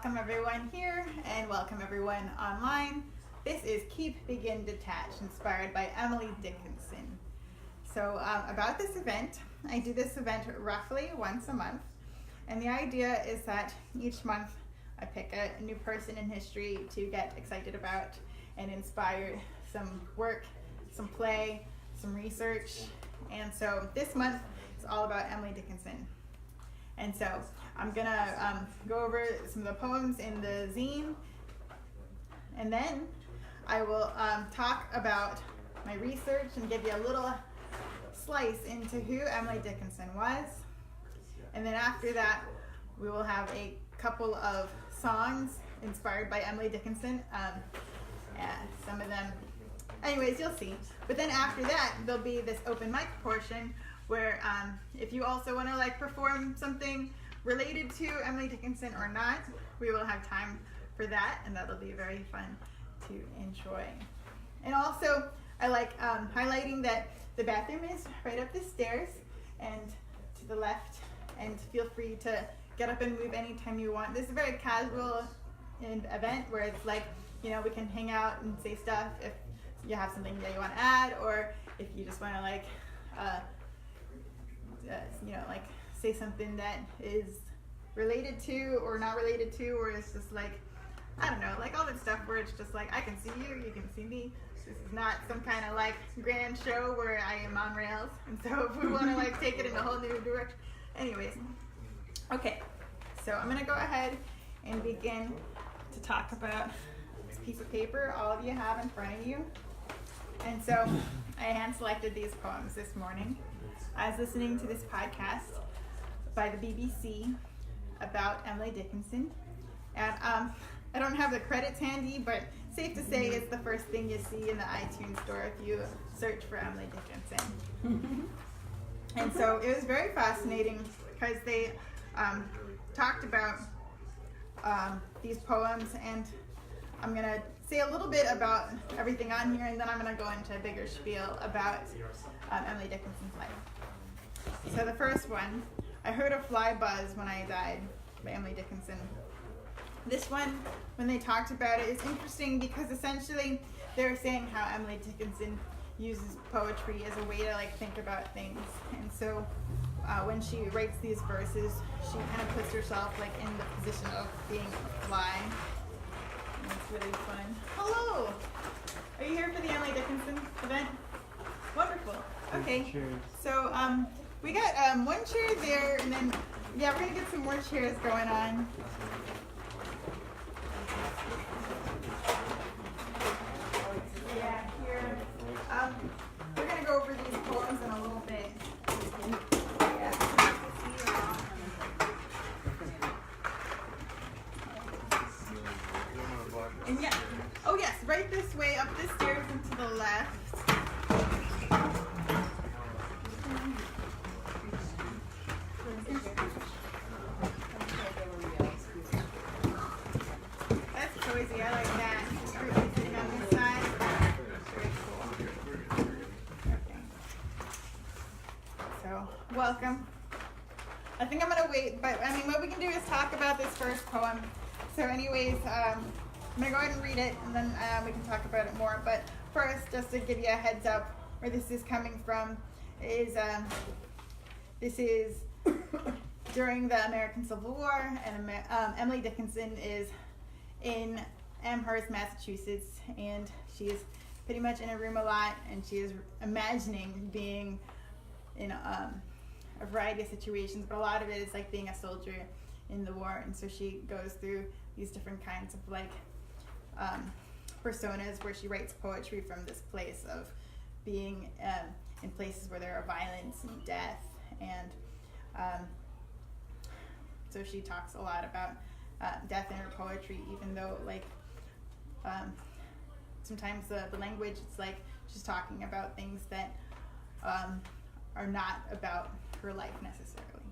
welcome everyone here and welcome everyone online. This is Keep, Begin, Detach, inspired by Emily Dickinson. So about this event, I do this event roughly once a month, and the idea is that each month I pick a new person in history to get excited about and inspire some work, some play, some research. And so this month is all about Emily Dickinson. And so I'm gonna go over some of the poems in the zine, and then I will talk about my research and give you a little slice into who Emily Dickinson was. And then after that, we will have a couple of songs inspired by Emily Dickinson. Some of them, anyways, you'll see. But then after that, there'll be this open mic portion where if you also want to perform something related to Emily Dickinson or not, we will have time for that, and that'll be very fun to enjoy. And also, I like highlighting that the bathroom is right up the stairs and to the left, and feel free to get up and move anytime you want. This is a very casual event where it's we can hang out and say stuff if you have something that you want to add, or if you just want to say something that is related to or not related to, or it's just I don't know, all that stuff where it's just I can see you, you can see me. This is not some kind of grand show where I am on rails. And so if we want to take it in a whole new direction. Anyways, okay, so I'm going to go ahead and begin to talk about this piece of paper all of you have in front of you. And so I hand selected these poems this morning. I was listening to this podcast by the BBC about Emily Dickinson, and I don't have the credits handy, but safe to say it's the first thing you see in the iTunes store if you search for Emily Dickinson. And so it was very fascinating because they talked about these poems, and I'm going to say a little bit about everything on here, and then I'm going to go into a bigger spiel about Emily Dickinson's life. So the first one, I heard a fly buzz when I died, by Emily Dickinson. This one, when they talked about it, is interesting because essentially they were saying how Emily Dickinson uses poetry as a way to think about things. And so when she writes these verses, she kind of puts herself in the position of being a fly. And it's really fun. Hello! Are you here for the Emily Dickinson event? Wonderful. Okay. Cheers. So we got one chair there, and then we're gonna get some more chairs going on. Yeah, here. We're gonna go over these poems in a little bit. And yeah, oh yes, right this way, up the stairs and to the left. That's cozy, I like that. Everybody sitting on this side. Very cool. Okay. So, welcome. I think I'm gonna wait, but what we can do is talk about this first poem. So anyways, I'm going to go ahead and read it, and then we can talk about it more. But first, just to give you a heads up where this is coming from, is this is during the American Civil War, and Emily Dickinson is in Amherst, Massachusetts, and she is pretty much in a room a lot, and she is imagining being in a variety of situations, but a lot of it is being a soldier in the war. And so she goes through these different kinds of personas where she writes poetry from this place of being in places where there are violence and death, and so she talks a lot about death in her poetry, even though sometimes the language, it's she's talking about things that are not about her life necessarily.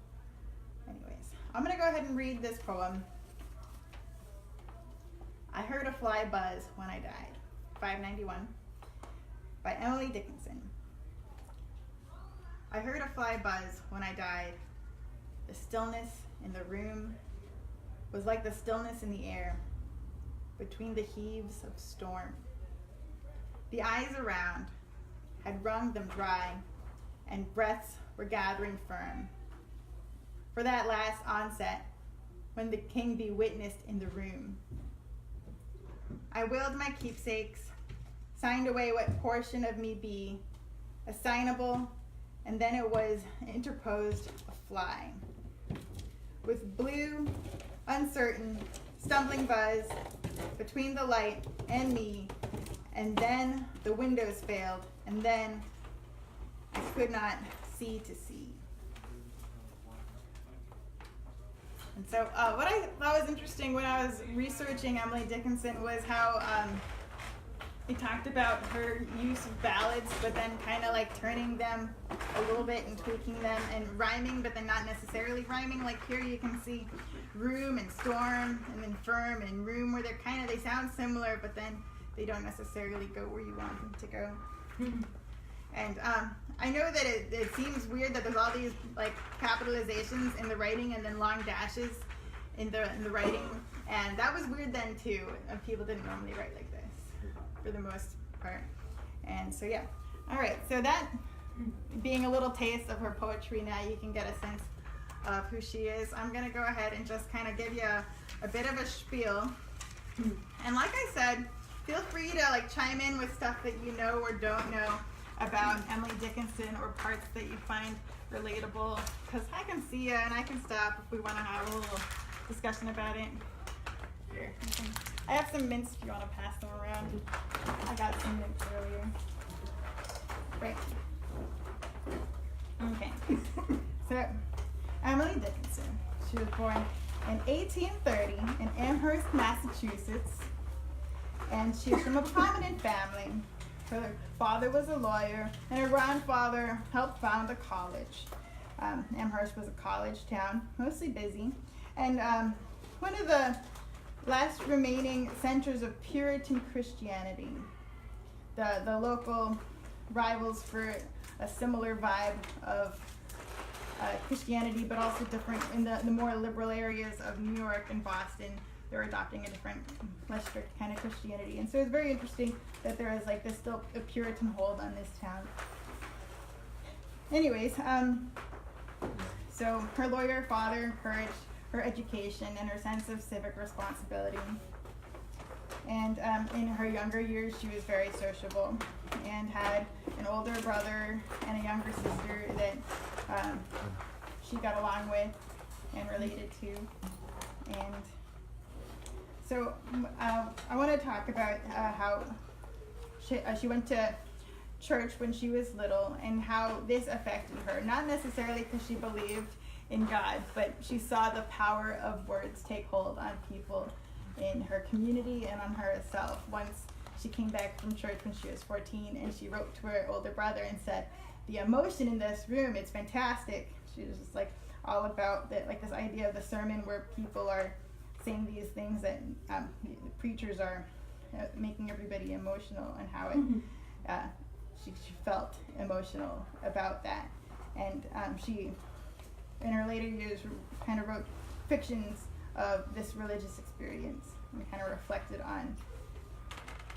Anyways, I'm going to go ahead and read this poem. I heard a fly buzz when I died, 591, by Emily Dickinson. I heard a fly buzz when I died, the stillness in the room was like the stillness in the air between the heaves of storm. The eyes around had wrung them dry, and breaths were gathering firm for that last onset when the king be witnessed in the room. I willed my keepsakes, signed away what portion of me be assignable, and then it was interposed a fly. With blue, uncertain, stumbling buzz between the light and me, and then the windows failed, and then I could not see to see. And so what I thought was interesting when I was researching Emily Dickinson was how they talked about her use of ballads, but then kind of like turning them a little bit and tweaking them and rhyming, but then not necessarily rhyming. Like here you can see room and storm and then firm and room where they sound similar, but then they don't necessarily go where you want them to go. And I know that it seems weird that there's all these like capitalizations in the writing and then long dashes in the writing, and that was weird then too. People didn't normally write like this for the most part. And so yeah, all right. So that being a little taste of her poetry, now you can get a sense of who she is. I'm gonna go ahead and just kind of give you a bit of a spiel. And like I said, feel free to like chime in with stuff that you know or don't know about Emily Dickinson or parts that you find relatable, because I can see you and I can stop if we want to have a little discussion about it. Here, I have some mints if you want to pass them around. I got some mints earlier. Right. Okay. So, Emily Dickinson. She was born in 1830 in Amherst, Massachusetts, and she was from a prominent family. Her father was a lawyer, and her grandfather helped found a college. Amherst was a college town, mostly busy, and one of the last remaining centers of Puritan Christianity. The local rivals for a similar vibe of Christianity, but also different in the more liberal areas of New York and Boston. They're adopting a different, less strict kind of Christianity. And so it's very interesting that there is like this still a Puritan hold on this town. Anyways, so her lawyer father encouraged her education and her sense of civic responsibility. And in her younger years, she was very sociable and had an older brother and a younger sister that she got along with and related to. And so I want to talk about how she went to church when she was little and how this affected her. Not necessarily because she believed in God, but she saw the power of words take hold on people in her community and on herself. Once she came back from church when she was 14, and she wrote to her older brother and said, "The emotion in this room, it's fantastic." She was just like all about that, like this idea of the sermon where people are saying these things that the preachers are making everybody emotional, and how it she felt emotional about that. And she, in her later years, kind of wrote fictions of this religious experience and kind of reflected on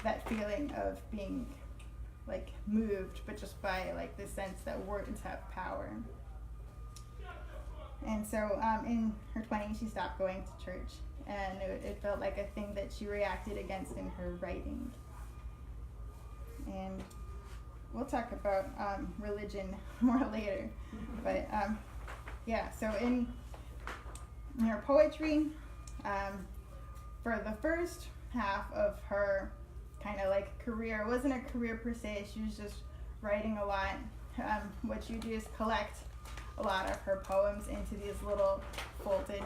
that feeling of being like moved, but just by like the sense that words have power. And so in her 20s, she stopped going to church, and it felt like a thing that she reacted against in her writing. And we'll talk about religion more later. But yeah, so in her poetry, for the first half of her kind of like career, it wasn't a career per se, she was just writing a lot. What you do is collect a lot of her poems into these little folded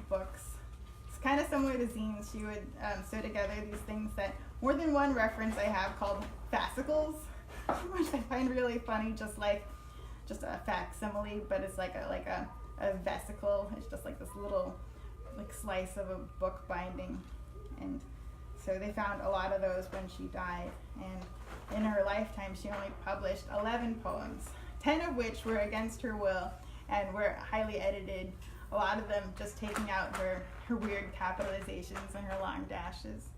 books. It's kind of similar to zines. She would sew together these things that more than one reference I have called fascicles, which I find really funny, just a facsimile, but it's like a vesicle. It's just like this little like slice of a book binding. And so they found a lot of those when she died, and in her lifetime she only published 11 poems, 10 of which were against her will and were highly edited a lot of them just taking out her weird capitalizations and her long dashes.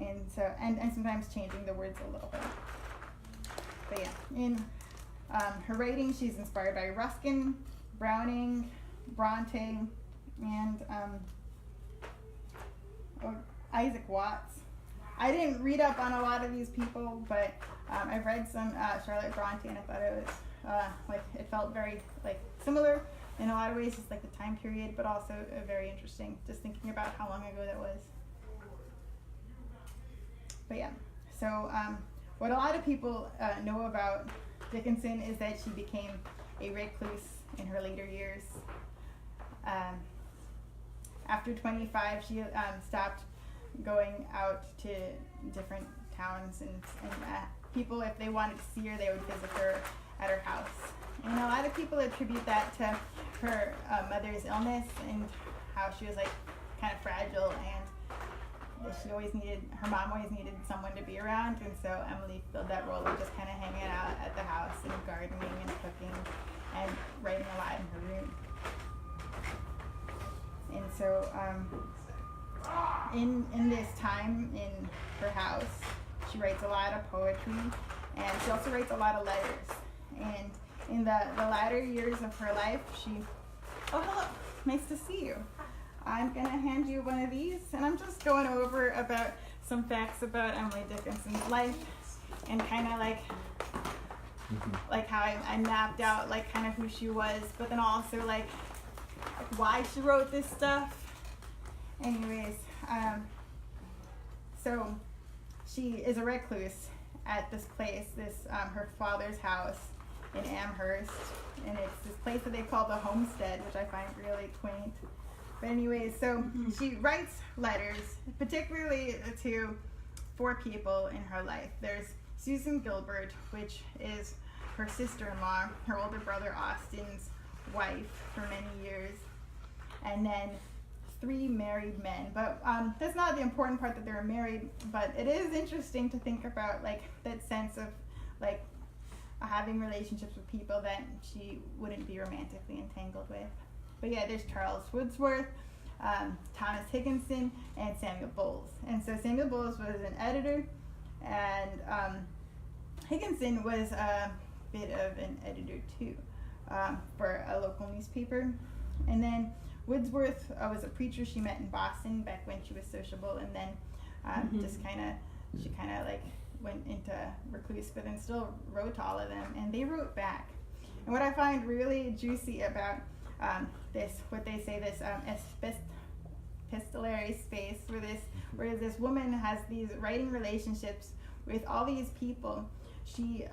And so, and sometimes changing the words a little bit. But yeah, in her writing, she's inspired by Ruskin, Browning, Bronte, and Isaac Watts. I didn't read up on a lot of these people, but I've read some Charlotte Bronte, and I thought it was it felt very similar in a lot of ways, just like the time period, but also very interesting, just thinking about how long ago that was. But yeah, so what a lot of people know about Dickinson is that she became a recluse in her later years. After 25, she stopped going out to different towns, and people, if they wanted to see her, they would visit her at her house. And a lot of people attribute that to her mother's illness and how she was kind of fragile, and her mom always needed someone to be around, and so Emily filled that role of just kind of hanging out at the house and gardening and cooking and writing a lot in her room. And so in this time in her house, she writes a lot of poetry, and she also writes a lot of letters. And in the latter years of her life, oh, hello, nice to see you. I'm going to hand you one of these, and I'm just going over about some facts about Emily Dickinson's life, and kind of like how I mapped out kind of who she was, but then also why she wrote this stuff. Anyways, so she is a recluse at this place, her father's house in Amherst, and it's this place that they call the homestead, which I find really quaint. But anyways, so she writes letters, particularly to 4 people in her life. There's Susan Gilbert, which is her sister-in-law, her older brother Austin's wife for many years, and then 3 married men. But that's not the important part that they were married, but it is interesting to think about that sense of having relationships with people that she wouldn't be romantically entangled with. But yeah, there's Charles Wordsworth, Thomas Higginson, and Samuel Bowles. And so Samuel Bowles was an editor, and Higginson was a bit of an editor too, for a local newspaper. And then Wordsworth was a preacher she met in Boston back when she was sociable, and then she went into recluse, but then still wrote to all of them, and they wrote back. And what I find really juicy about what they say, epistolary space, where this woman has these writing relationships with all these people. She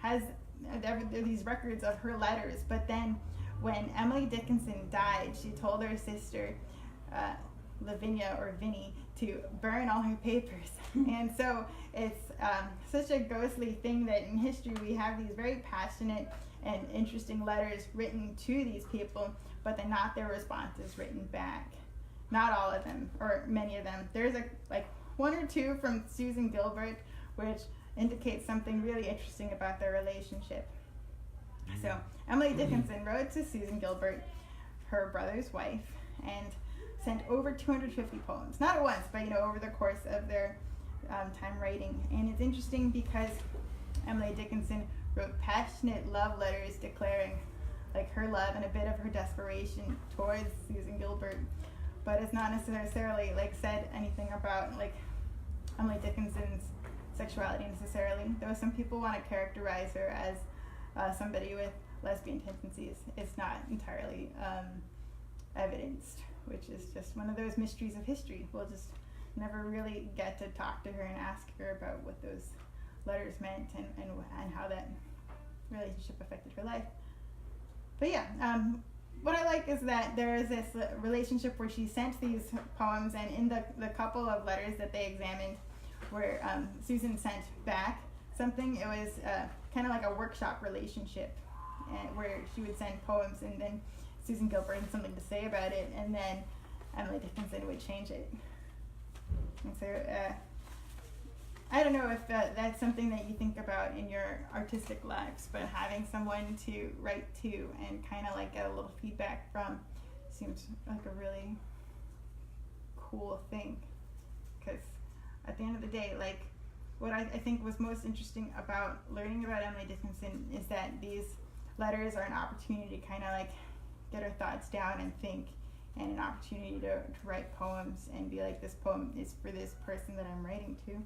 has these records of her letters, but then when Emily Dickinson died, she told her sister Lavinia, or Vinnie, to burn all her papers. And so it's such a ghostly thing that in history we have these very passionate and interesting letters written to these people, but then not their responses written back. Not all of them, or many of them. There's one or two from Susan Gilbert, which indicates something really interesting about their relationship. So Emily Dickinson wrote to Susan Gilbert, her brother's wife, and sent over 250 poems. Not at once, but over the course of their time writing. And it's interesting because Emily Dickinson wrote passionate love letters declaring her love and a bit of her desperation towards Susan Gilbert, but it's not necessarily said anything about Emily Dickinson's sexuality necessarily, though some people want to characterize her as somebody with lesbian tendencies. It's not entirely evidenced, which is just one of those mysteries of history. We'll just never really get to talk to her and ask her about what those letters meant and how that relationship affected her life. But yeah, what I like is that there is this relationship where she sent these poems, and in the couple of letters that they examined where Susan sent back something, it was kind of like a workshop relationship, where she would send poems and then Susan Gilbert had something to say about it, and then Emily Dickinson would change it. And so I don't know if that's something that you think about in your artistic lives, but having someone to write to and kind of get a little feedback from seemed like a really cool thing, because at the end of the day, like, what I think was most interesting about learning about Emily Dickinson is that these letters are an opportunity to kind of like get our thoughts down and think, and an opportunity to write poems and be like, this poem is for this person that I'm writing to.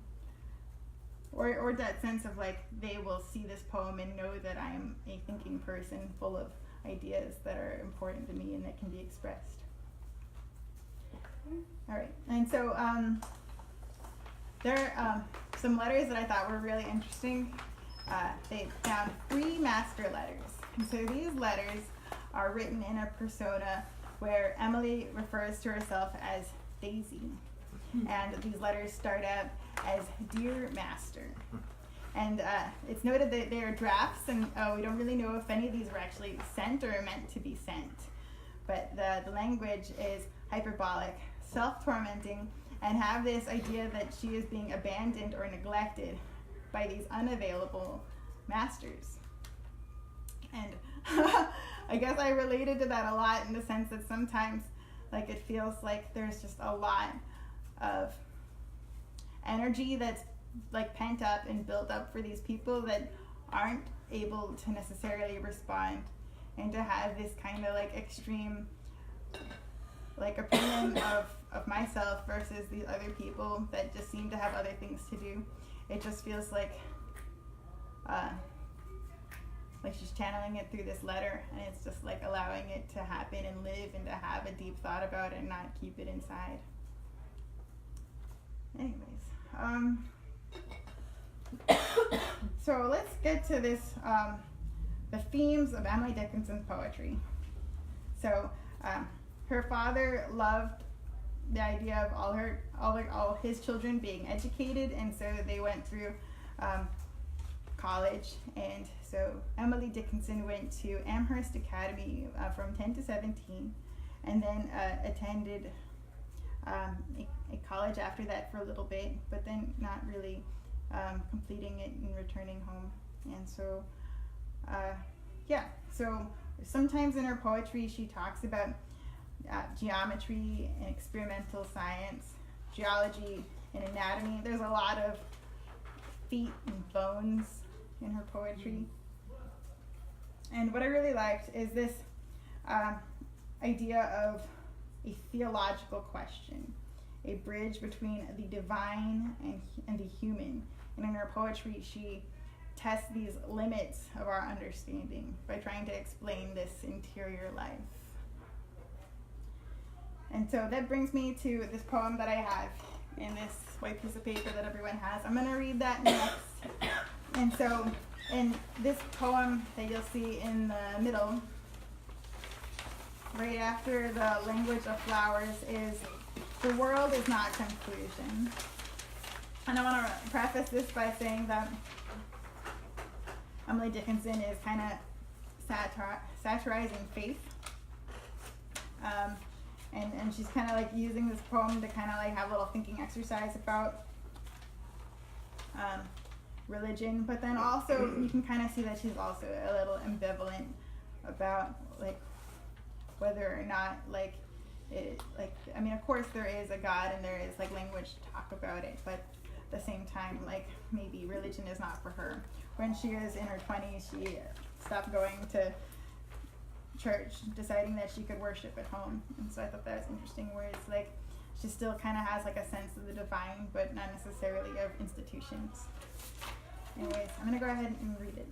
Or that sense of like, they will see this poem and know that I am a thinking person full of ideas that are important to me and that can be expressed. All right, and so there are some letters that I thought were really interesting. They found 3 master letters. And so these letters are written in a persona where Emily refers to herself as Daisy. And these letters start out as Dear Master. And it's noted that they are drafts, and we don't really know if any of these were actually sent or meant to be sent. But the language is hyperbolic, self-tormenting, and have this idea that she is being abandoned or neglected by these unavailable masters. And I guess I related to that a lot, in the sense that sometimes like it feels like there's just a lot of energy that's like pent up and built up for these people that aren't able to necessarily respond, and to have this kind of like extreme like opinion of myself versus these other people that just seem to have other things to do. It just feels like she's channeling it through this letter, and it's just like allowing it to happen and live, and to have a deep thought about it and not keep it inside. Anyways, so let's get to this, the themes of Emily Dickinson's poetry. So her father loved the idea of all his children being educated, and so they went through college. And so Emily Dickinson went to Amherst Academy from 10 to 17, and then attended a college after that for a little bit, but then not really completing it and returning home. And so so sometimes in her poetry she talks about geometry and experimental science, geology and anatomy. There's a lot of feet and bones in her poetry. And what I really liked is this idea of a theological question, a bridge between the divine and the human. And in her poetry, she tests these limits of our understanding by trying to explain this interior life. And so that brings me to this poem that I have in this white piece of paper that everyone has. I'm going to read that next. And so in this poem that you'll see in the middle, right after the language of flowers, is the world is not conclusion. And I want to preface this by saying that Emily Dickinson is kind of satirizing faith. And she's kind of like using this poem to kind of like have a little thinking exercise about religion, but then also you can kind of see that she's also a little ambivalent about like whether or not like it, like, I mean, of course there is a God and there is like language to talk about it, but at the same time, like, maybe religion is not for her. When she was in her 20s, she stopped going to church, deciding that she could worship at home. And so I thought that was interesting, where it's like she still kind of has like a sense of the divine, but not necessarily of institutions. Anyways, I'm going to go ahead and read it.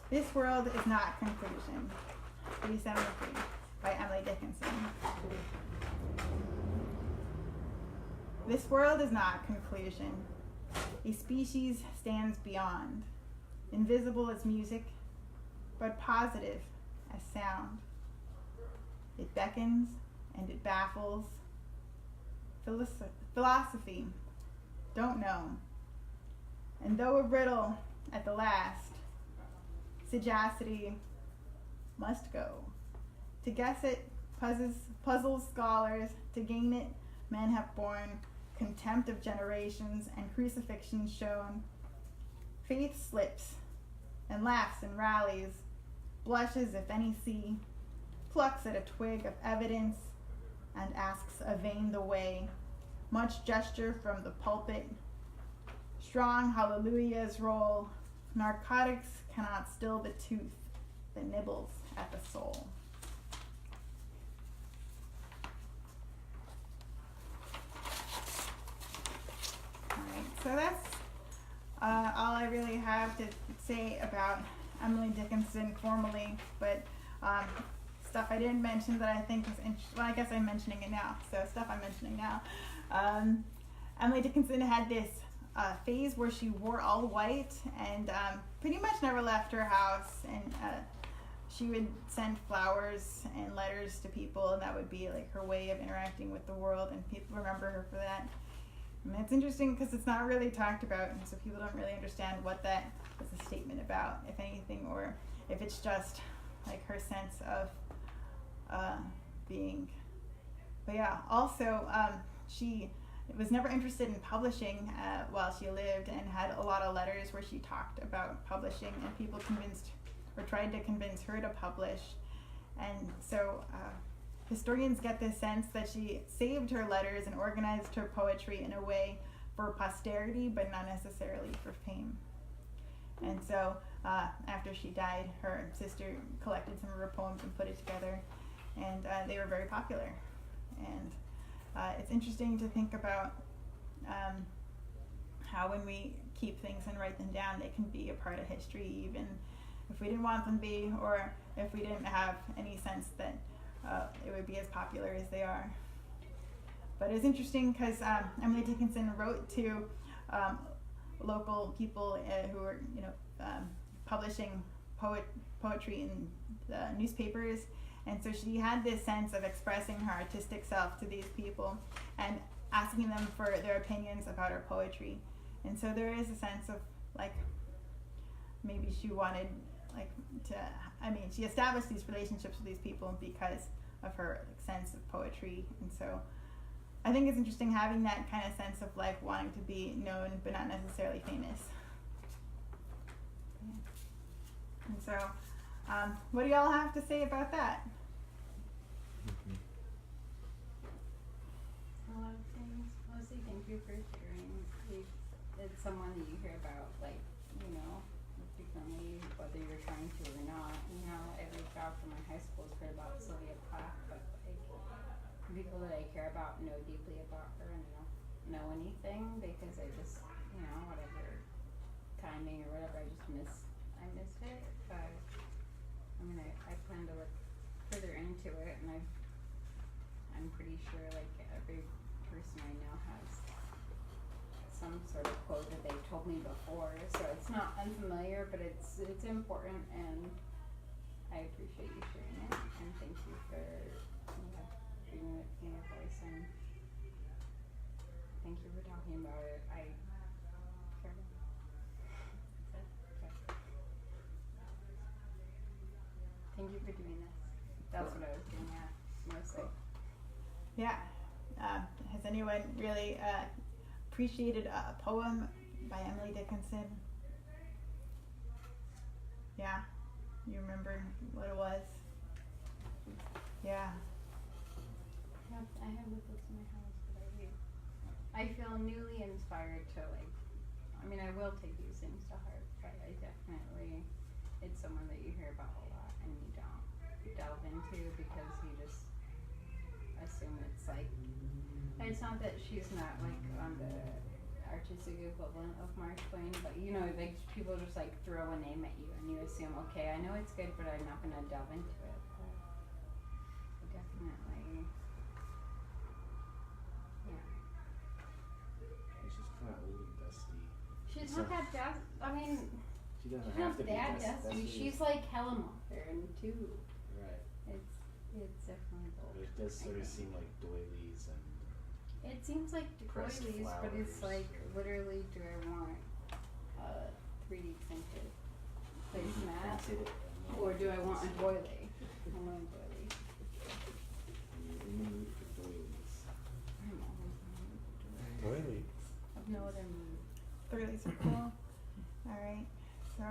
This World is Not Conclusion, 373, by Emily Dickinson. This world is not conclusion. A species stands beyond, invisible as music, but positive as sound. It beckons and it baffles. Philosophy, don't know. And though a riddle at the last, sagacity must go. To guess it puzzles scholars, to gain it men have borne contempt of generations and crucifixion shown. Faith slips and laughs and rallies, blushes if any see, plucks at a twig of evidence and asks a vain the way. Much gesture from the pulpit. Strong hallelujahs roll. Narcotics cannot still the tooth that nibbles at the soul. Alright, so that's all I really have to say about Emily Dickinson formally, but stuff I didn't mention that I think is interesting. Well, I guess I'm mentioning it now, so stuff I'm mentioning now. Emily Dickinson had this phase where she wore all white and pretty much never left her house, and she would send flowers and letters to people, and that would be like her way of interacting with the world, and people remember her for that. And it's interesting because it's not really talked about, and so people don't really understand what that is a statement about, if anything, or if it's just like her sense of being. But yeah, also she was never interested in publishing while she lived, and had a lot of letters where she talked about publishing, and people convinced or tried to convince her to publish. And so historians get this sense that she saved her letters and organized her poetry in a way for posterity, but not necessarily for fame. And so after she died, her sister collected some of her poems and put it together, and they were very popular. And it's interesting to think about how when we keep things and write them down, they can be a part of history, even if we didn't want them to be, or if we didn't have any sense that it would be as popular as they are. But it's interesting because Emily Dickinson wrote to local people who were, publishing poetry in the newspapers, and so she had this sense of expressing her artistic self to these people and asking them for their opinions about her poetry. And so there is a sense of like maybe she wanted she established these relationships with these people because of her sense of poetry. And so I think it's interesting having that kind of sense of like wanting to be known but not necessarily famous. Yeah. And so what do y'all have to say about that? A lot of things. Mostly thank you for sharing. It's someone that you hear about, like, frequently, whether you're trying to or not. Every child from my high school has heard about Sylvia Plath, but like people that I care about know deeply about her, and I don't know anything because I just, whatever timing or whatever, I missed it. But I plan to look further into it, and I'm pretty sure like every person I know has some sort of quote that they told me before, so it's not unfamiliar, but it's important, and I appreciate you sharing it, and thank you for giving me a voice, and thank you for talking about it. I care about it. Okay. Thank you for doing this. That's what I was getting at mostly. Yeah. Has anyone really appreciated a poem by Emily Dickinson? Yeah. You remember what it was? Yeah. I have the books in my house that I read. I feel newly inspired to I will take these things to heart, but I definitely, it's someone that you hear about a lot and you don't delve into because you just assume it's like, and it's not that she's not like on the artistic equivalent of Mark Twain, but like people just like throw a name at you and you assume, okay, I know it's good, but I'm not gonna delve into it. But I definitely, yeah. She's kind of old and dusty. She's not that dusty. She doesn't she's have not to be that dusty. dusty. She's like hella modern too. Right. It's definitely bold. But it does sort of seem like doilies and. It seems like Pressed doilies, but it's flowers. like literally, do I want a 3D printed placemat, or do I want a doily? I want a doily. You're in the mood for doilies. I'm always in the mood for doilies. Doilies. Of no other mood. Doilies are cool. Alright, so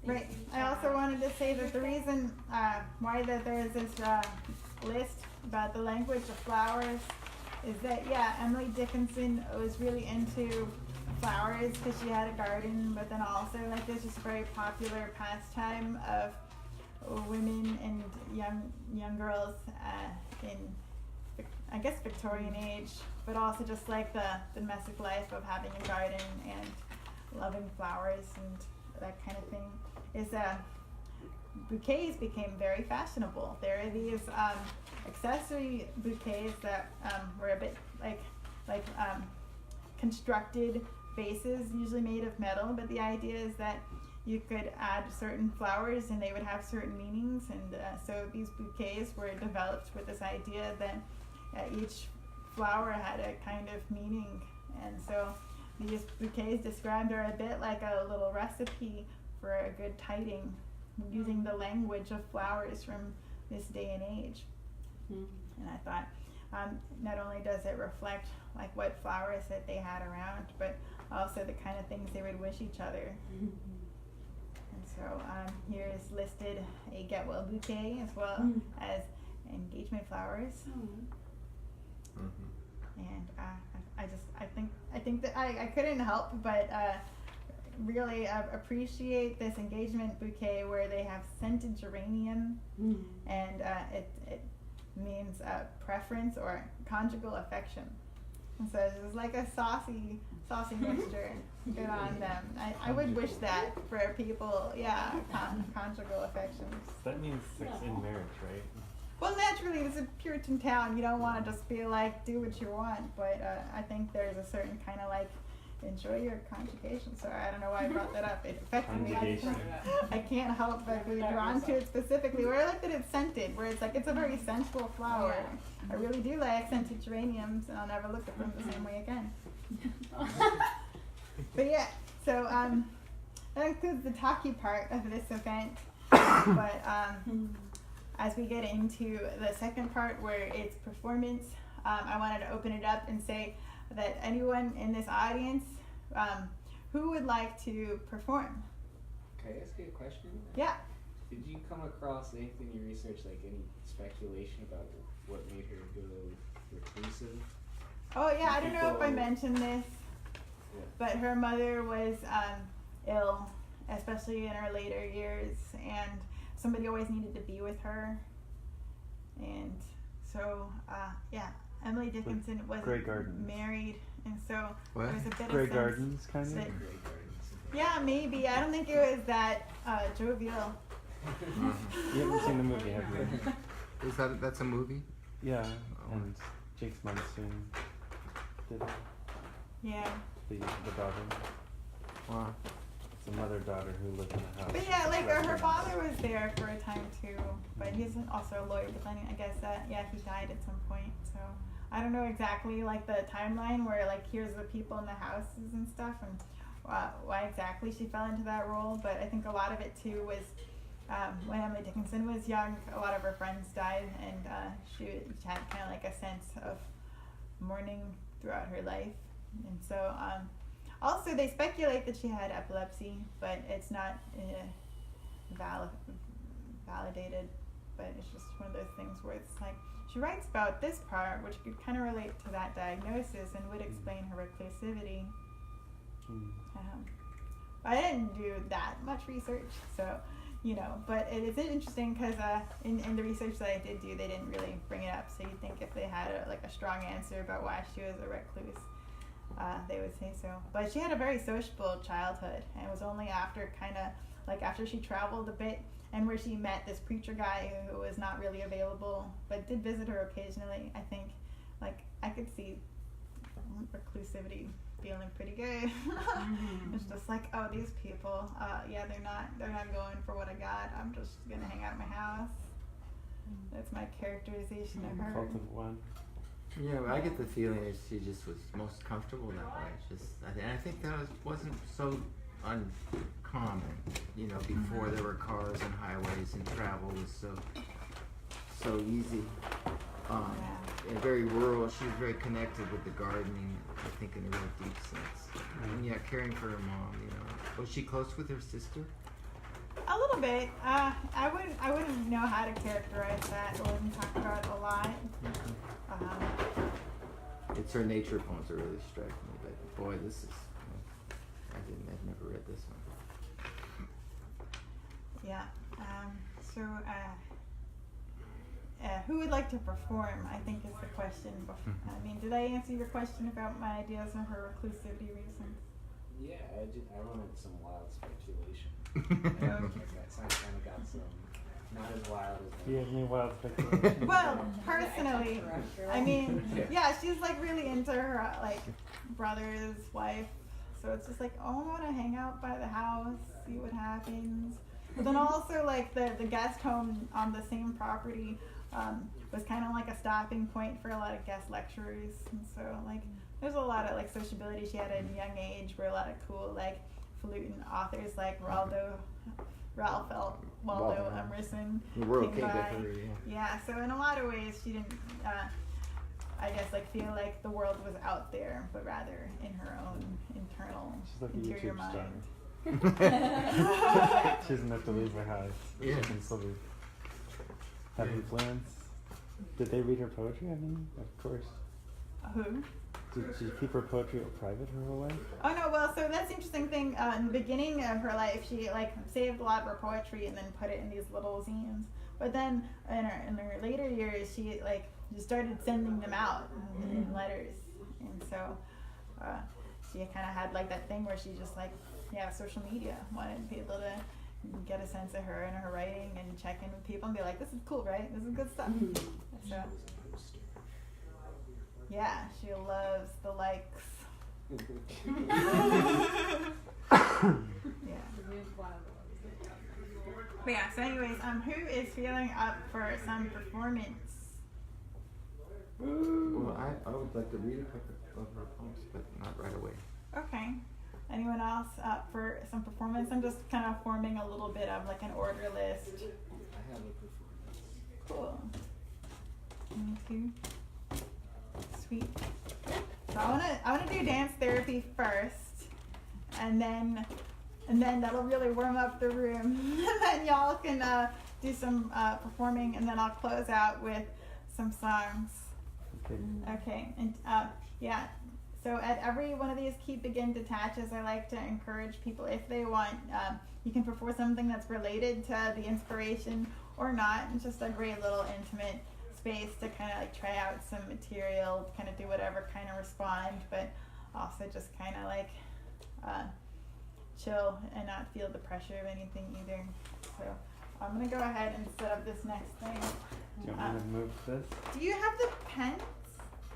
Right. I also wanted to say that the reason why that there is this list about the language of flowers is that, yeah, Emily Dickinson was really into flowers because she had a garden, but then also like there's this very popular pastime of women and young girls in, I guess, Victorian age, but also just like the domestic life of having a garden and loving flowers and that kind of thing. Is bouquets became very fashionable. There are these accessory bouquets that were a bit like constructed vases, usually made of metal, but the idea is that you could add certain flowers and they would have certain meanings, and so these bouquets were developed with this idea that each flower had a kind of meaning, and so these bouquets described are a bit like a little recipe for a good tiding, using the language of flowers from this day and age. And I thought, not only does it reflect like what flowers that they had around, but also the kind of things they would wish each other. And so here is listed a get well bouquet as well as engagement flowers. And I think that I couldn't help but really appreciate this engagement bouquet where they have scented geranium, and it means preference or conjugal affection. And so it's like a saucy mixture. Good on them. I would wish that for people. Yeah, conjugal affections. That means sex in marriage, right? Well, naturally, it's a Puritan town. You don't want to just be like, do what you want. But I think there's a certain kind of like, enjoy your conjugation. Sorry, I don't know why I brought that up. It affected me. I can't help but be drawn to it specifically. Where I like that it's scented, where it's like, it's a very sensual flower. I really do like scented geraniums, and I'll never look at them the same way again. But yeah, so that includes the talky part of this event. But as we get into the second part where it's performance, I wanted to open it up and say that anyone in this audience who would like to perform? Can I ask you a question? Yeah. Did you come across anything in your research, like any speculation about what made her go reclusive? Oh yeah, I don't know if I mentioned this, but her mother was ill, especially in her later years, and somebody always needed to be with her, and so yeah, Emily Dickinson was married, and so there was a bit Grey of Gardens, kind of? Yeah, maybe. I don't think it was that jovial. You haven't seen the movie, have you? That's a movie? Yeah, and Jake's Monsoon did it. Yeah. The daughter. Wow. It's a mother-daughter who lived in the house. But yeah, like her father was there for a time too, but he's also a lawyer. Depending, I guess that he died at some point. So I don't know exactly like the timeline where like here's the people in the houses and stuff, and why exactly she fell into that role. But I think a lot of it too was when Emily Dickinson was young, a lot of her friends died, and she had kind of like a sense of mourning throughout her life, and so. Also, they speculate that she had epilepsy, but it's not validated. But it's just one of those things where it's like, she writes about this part, which could kind of relate to that diagnosis and would explain her reclusivity. I didn't do that much research, so, but it is interesting because in the research that I did do, they didn't really bring it up. So you'd think if they had a strong answer about why she was a recluse, they would say so. But she had a very sociable childhood, and it was only after after she traveled a bit and where she met this preacher guy who was not really available but did visit her occasionally. I think I could see reclusivity feeling pretty good. It's just like, oh, these people, they're not going for what I got. I'm just gonna hang out at my house. That's my characterization of her. Cult of one. Yeah, but I get the feeling that she just was most comfortable that way. I think that wasn't so uncommon, before there were cars and highways and travel was so easy. And very rural. She was very connected with the gardening, I think, in a real deep sense. And caring for her mom, Was she close with her sister? A little bit. I wouldn't know how to characterize that. I wouldn't talk about it a lot. It's her nature poems that really strike me. But boy, this is. I've never read this one. Yeah. Who would like to perform? I think is the question. I mean, did I answer your question about my ideas on her reclusivity reasons? Yeah, I wanted some wild speculation. Okay. That kind of got some, not as wild as Do you have any wild speculation? Well, personally, I mean, yeah, she's like really into her like brother's wife, so it's just like, oh, I want to hang out by the house, see what happens. But then also like the guest home on the same property was kind of like a stopping point for a lot of guest lecturers, and so like there's a lot of like sociability she had at a young age where a lot of cool like falutin authors like Ralph Waldo Emerson The world came came to by. her, Yeah, so in a lot of ways she didn't, I guess, like feel like the world was out there, but rather in her own internal, She's like a interior YouTube mind. star. She doesn't have to leave her house. Yeah. She can still have influence. Did they read her poetry? I mean, of course. Who? Did she keep her poetry private her whole life? Oh no, well, so that's the interesting thing. In the beginning of her life, she like saved a lot of her poetry and then put it in these little zines. But then in her later years, she like just started sending them out in letters, and so she kind of had like that thing where she just like social media, wanted people to get a sense of her and her writing and check in with people and be like, this is cool, right? This is good stuff. So yeah, she loves the likes. Yeah. But yeah, so anyways, who is feeling up for some performance? Well, I would like to read a couple of her poems, but not right away. Okay. Anyone else up for some performance? I'm just kind of forming a little bit of like an order list. I have a performance. Cool. 1, 2. Sweet. So I wanna do dance therapy first, and then that'll really warm up the room. And then y'all can do some performing, and then I'll close out with some songs. Okay. And yeah. So at every one of these keep, begin, detaches, I like to encourage people, if they want, you can perform something that's related to the inspiration or not. It's just a great little intimate space to kind of like try out some material, kind of do whatever, kind of respond, but also just kind of like chill and not feel the pressure of anything either. So I'm going to go ahead and set up this next thing. Do you want me to move this? Do you have the pens?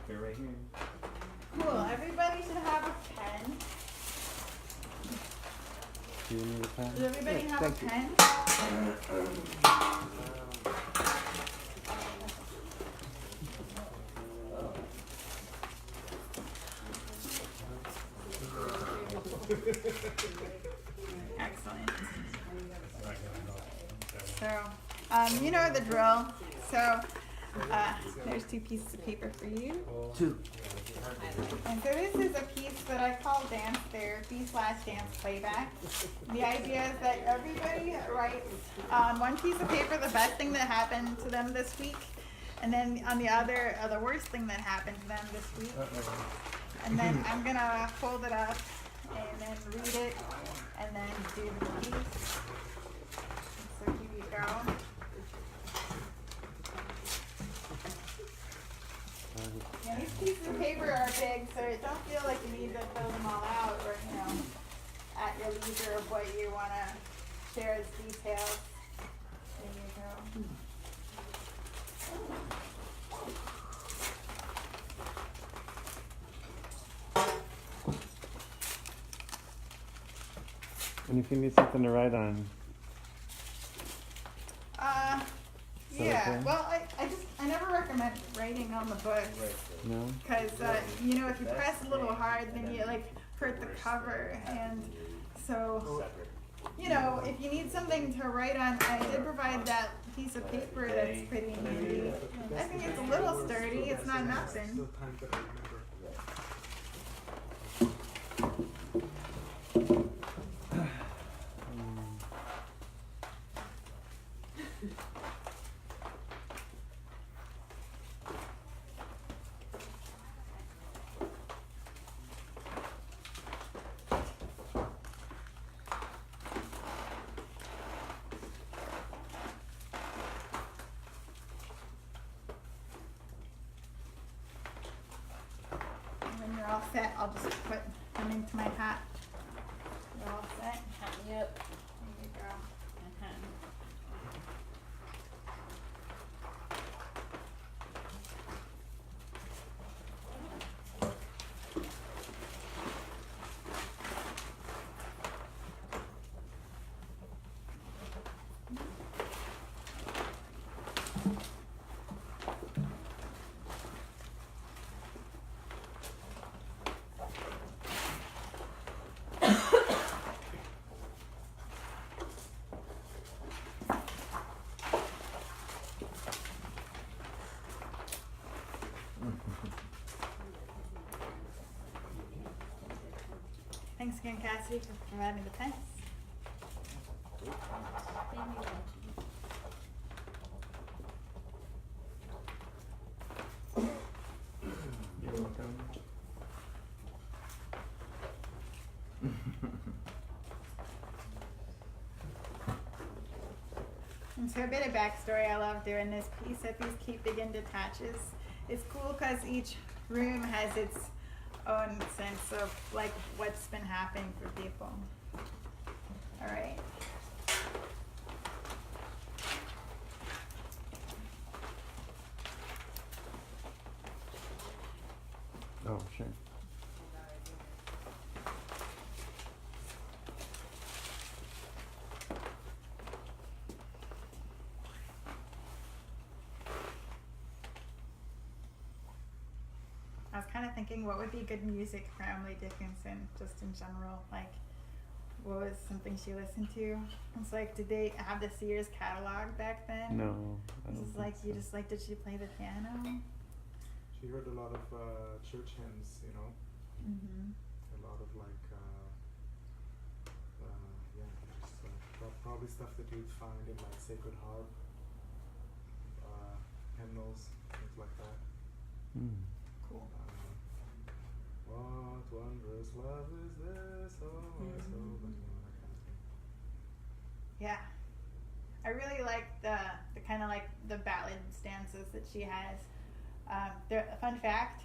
They're right here. Cool. Everybody should have a pen. Do you need a pen? Does everybody have a pen? Excellent. So, you know the drill. So, there's 2 pieces of paper for you. 2. And so this is a piece that I call dance therapy / dance playback. The idea is that everybody writes on one piece of paper the best thing that happened to them this week, and then on the other, the worst thing that happened to them this week. And then I'm gonna fold it up and then read it and then do the piece. So here you go. Yeah, these pieces of paper are big, so don't feel like you need to fill them all out or, at your leisure of what you want to share as details. There you go. And if you need something to write on, Yeah, okay? well, I never recommend writing on the book. no? Because, if you press a little hard, then you, hurt the cover. And so, if you need something to write on, I did provide that piece of paper that's pretty handy. I think it's a little sturdy. It's not nothing. set. I'll just put them into my hat. You're all set. Yep. There you go. Manhattan. Thanks again, Cassidy, for providing the pens. Thank you. You're welcome. And so a bit of backstory, I love doing this piece at these Keep Begin Detaches. It's cool because each room has its own sense of like what's been happening for people. All right. Oh, sure. I was kind of thinking what would be good music for Emily Dickinson, just in general. Like, what was something she listened to? It's like, did they have the Sears catalog back then? No, I This don't is think like, so. you just like, did she play the piano? She heard a lot of church hymns, you know, Mm-hmm. a lot of like, yeah, just probably stuff that you'd find in like Sacred Harp, hymnals, things like that. Mm. Cool. What wondrous love is this, oh my soul, but you know, that kind of thing. Yeah. I really like the kind of like the ballad stanzas that she has. Fun fact,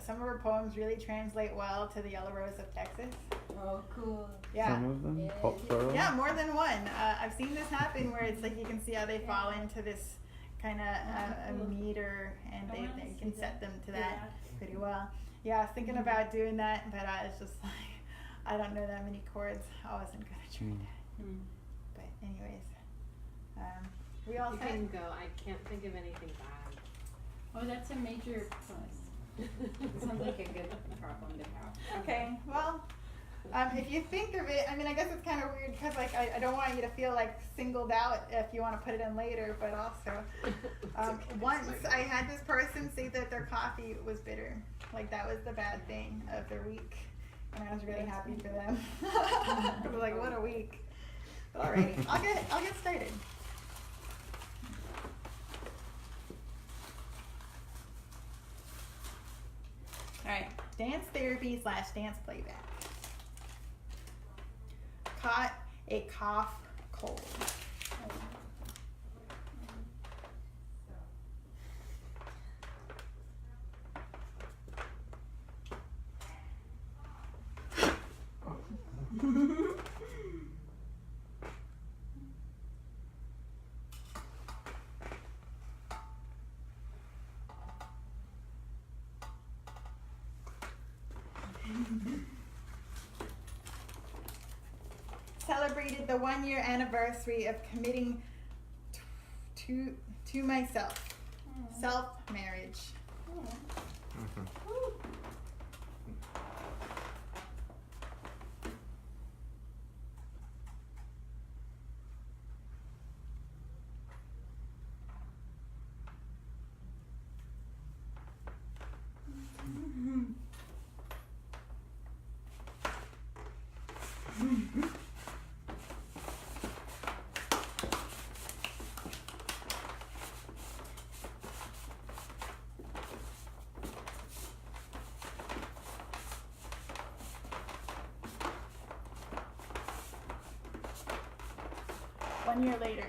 some of her poems really translate well to the Yellow Rose of Texas. Oh, cool. Yeah. Some of them? Yeah. Plural? Yeah, more than one. I've seen this happen where it's like you can see how they fall into this kind of cool. meter, and I they wanna can see set that. them to Yeah. that pretty well. Yeah, I was thinking about doing that, but I was just like, I don't know that many chords. I wasn't gonna try Mm. that. Hmm. But anyways, we all You set. can go. I can't think of anything bad. Oh, that's a major plus. Sounds like a good problem to have. Okay, well, if you think of it, I mean, I guess it's kind of weird because, like, I don't want you to feel, like, singled out if you want to put it in later, but also, once I had this person say that their coffee was bitter. Like, that was the bad thing of their week, and I was really happy for them. I was like, what a week. Alrighty, I'll get started. Alright, dance therapy / dance playback. Caught a cough cold. Celebrated the 1-year anniversary of committing to myself. Self-marriage. One year later.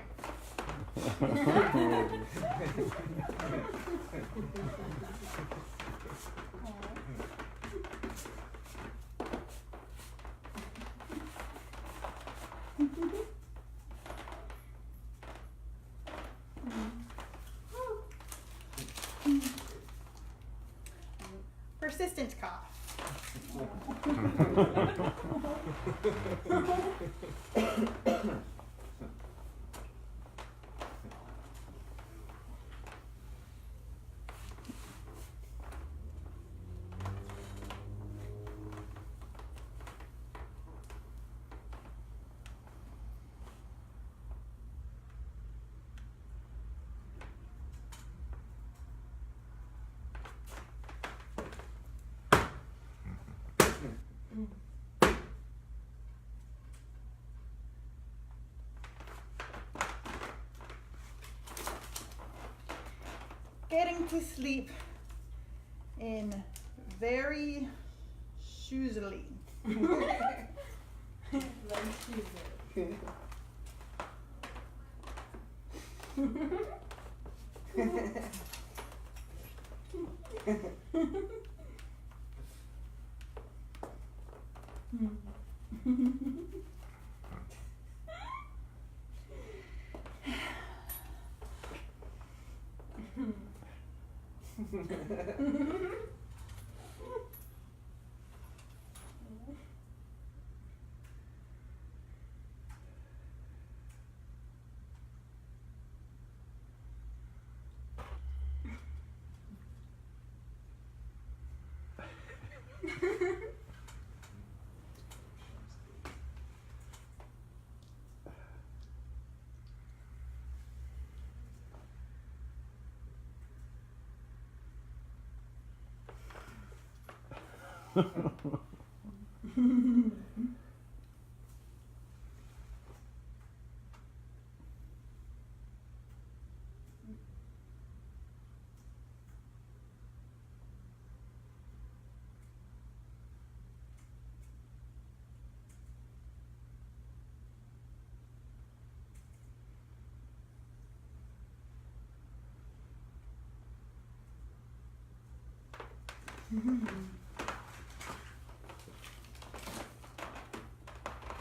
Persistent cough. Getting to sleep in very shoesily. Like choose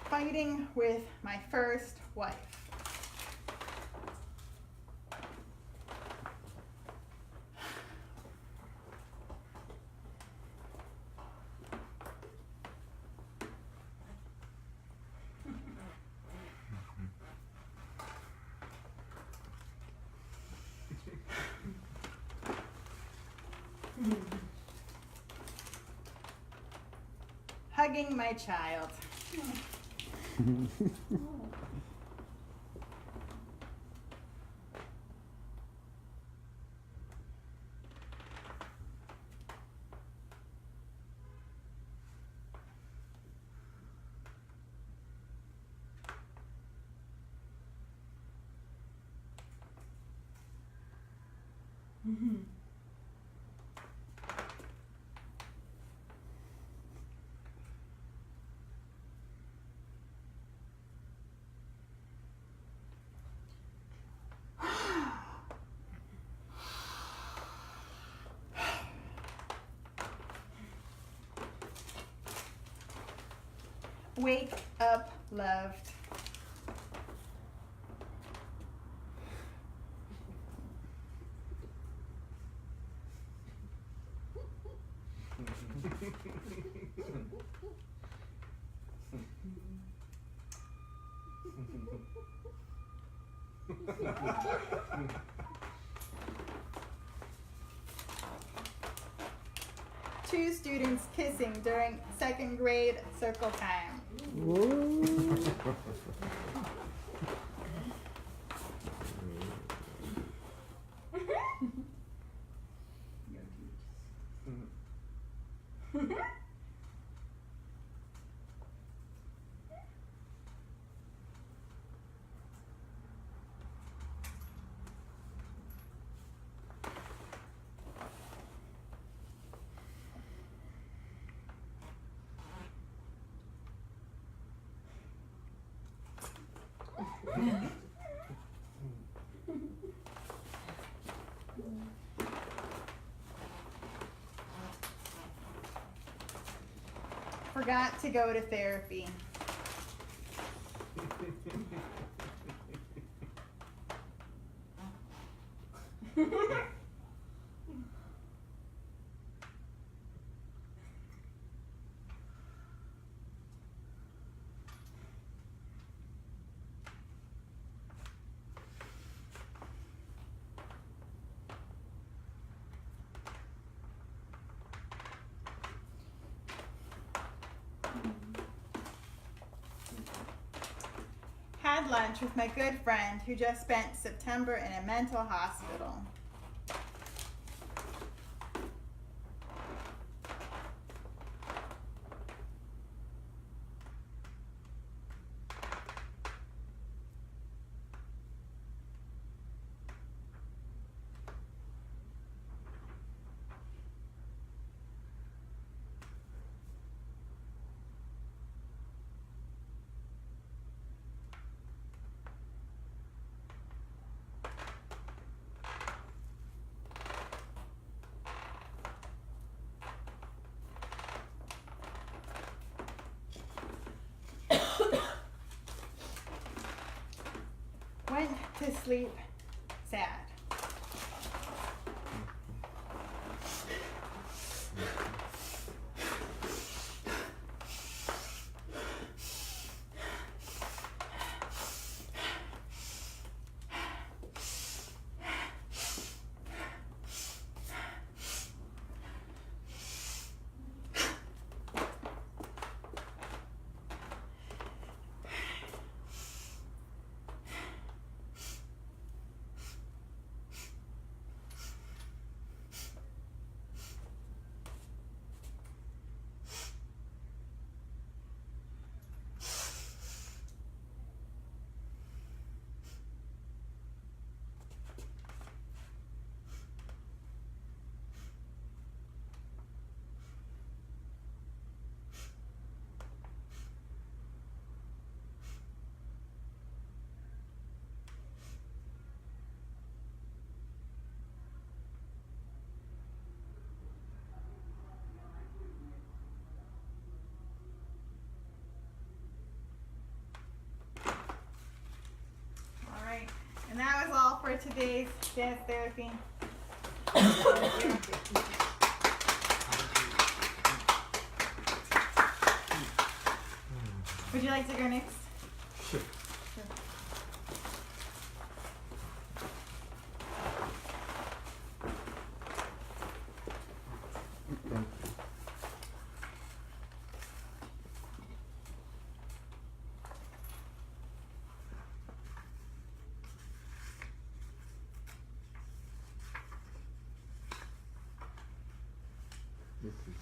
Fighting with my first wife. Hugging my child. Wake up, loved. Two students kissing during second grade circle time. Forgot to go to therapy. Had lunch with my good friend who just spent September in a mental hospital. Went to sleep sad. And that was all for today's dance therapy. Would you like to go next? Sure. Thank you. This is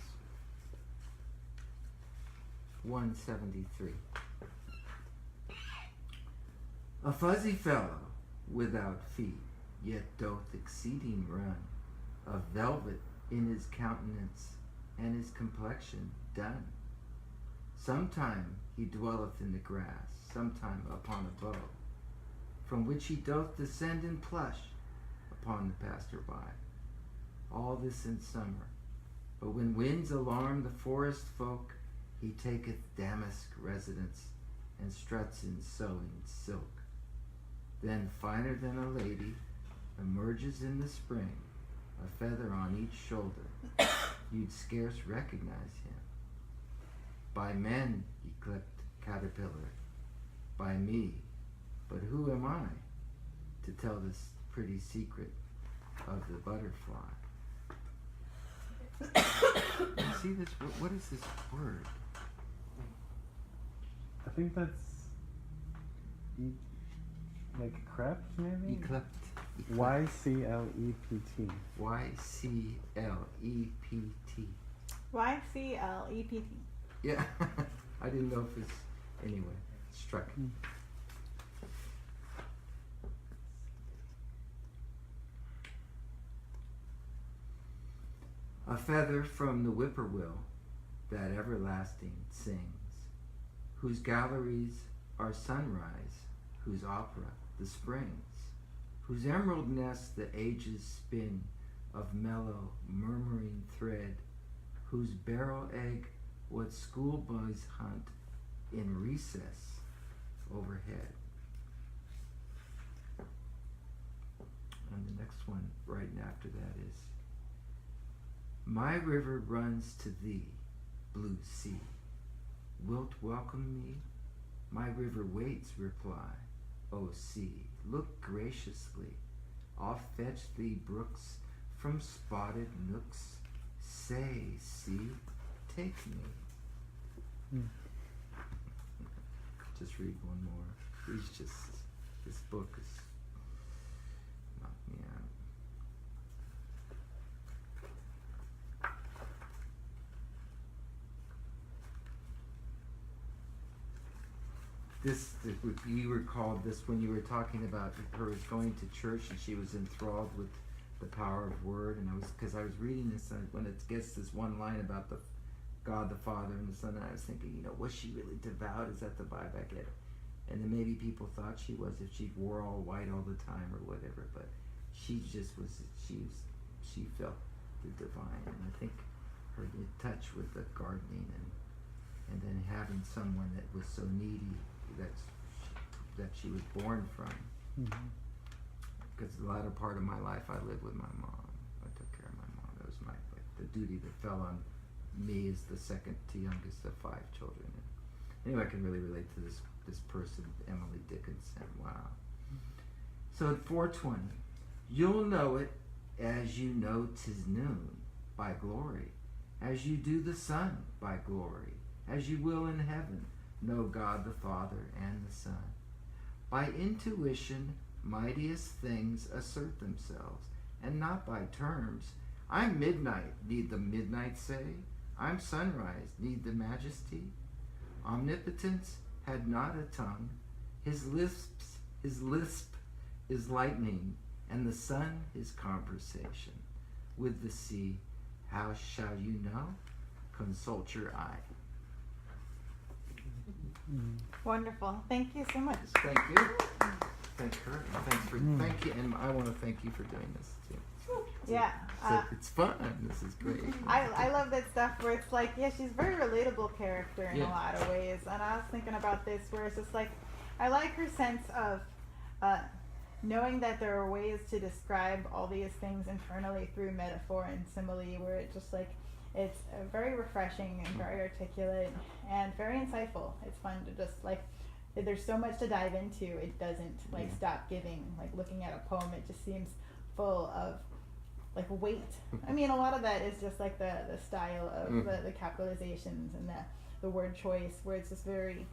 173. A fuzzy fellow without feet, yet doth exceeding run, of velvet in his countenance, and his complexion dun. Sometime he dwelleth in the grass, sometime upon a bough, from which he doth descend in plush upon the passer-by. All this in summer. But when winds alarm the forest folk, he taketh damask residence, and struts in sewing silk. Then, finer than a lady, emerges in the spring, a feather on each shoulder. You'd scarce recognize him. By men he clipped caterpillar, by me, but who am I to tell this pretty secret of the butterfly? You see this? What is this word? I think that's like crept, maybe? Eclept. Y-C-L-E-P-T. Y-C-L-E-P-T. Y-C-L-E-P-T. Yeah. I didn't know if it's... Anyway, struck me. A feather from the whippoorwill that everlasting sings, whose galleries are sunrise, whose opera the springs, whose emerald nest the ages spin of mellow murmuring thread, whose beryl egg what schoolboys hunt in recess overhead. And the next one right after that is, my river runs to thee, blue sea. Wilt welcome me? My river waits reply. O sea, look graciously. I'll fetch thee brooks from spotted nooks. Say, sea, take me. Just read one more. This book is knocked me out. You recalled this when you were talking about her going to church and she was enthralled with the power of word, and because I was reading this when it gets this one line about the God the Father and the Son, and I was thinking, was she really devout? Is that the vibe I get? And then maybe people thought she was if she wore all white all the time or whatever, but she just was. She felt the divine, and I think her in touch with the gardening and then having someone that was so needy that she was born from. Because the latter part of my life, I lived with my mom. I took care of my mom. That was the duty that fell on me as the second to youngest of 5 children. And anyway, I can really relate to this person, Emily Dickinson. Wow. So at 4:20, you'll know it as you know 'tis noon by glory, as you do the sun by glory, as you will in heaven know God the Father and the Son. By intuition, mightiest things assert themselves, and not by terms. I'm midnight, need the midnight say? I'm sunrise, need the majesty? Omnipotence had not a tongue. His lisp is lightning, and the sun his conversation. With the sea, how shall you know? Consult your eye. Wonderful. Thank you so much. Thank you. Thank her. Thank you, and I want to thank you for doing this too. Yeah. It's fun. This is great. I love that stuff where it's like, yeah, she's a very relatable character in a lot of ways. And I was thinking about this where it's just like, I like her sense of knowing that there are ways to describe all these things internally through metaphor and simile, where it just like, it's very refreshing and very articulate and very insightful. It's fun to just like, there's so much to dive into. It doesn't like stop giving, like looking at a poem, it just seems full of like weight. I mean, a lot of that is just like the style of the capitalizations and the word choice, where it's just very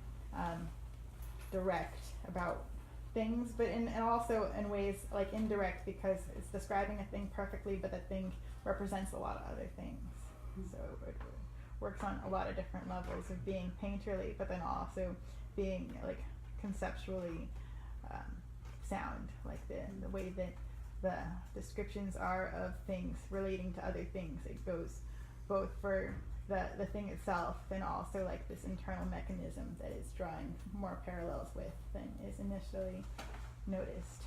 direct about things, but and also in ways like indirect, because it's describing a thing perfectly, but that thing represents a lot of other things. So it works on a lot of different levels of being painterly, but then also being like conceptually sound, like the way that the descriptions are of things relating to other things. It goes both for the thing itself, and also like this internal mechanism that it's drawing more parallels with than is initially noticed.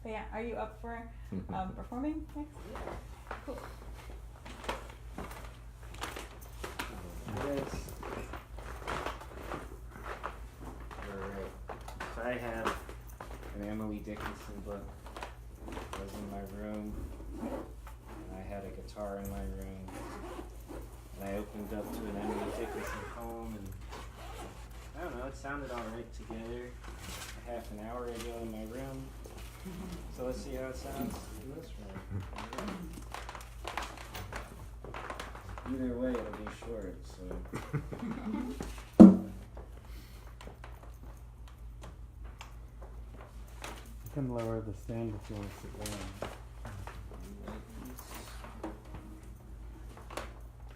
But yeah, are you up for performing next? Cool. Yes. Alright. So I have an Emily Dickinson book. It was in my room. And I had a guitar in my room. And I opened up to an Emily Dickinson poem, and I don't know, it sounded alright together a half an hour ago in my room. So let's see how it sounds in this room. Either way, it'll be short, so. You can lower the stand if you want to sit down.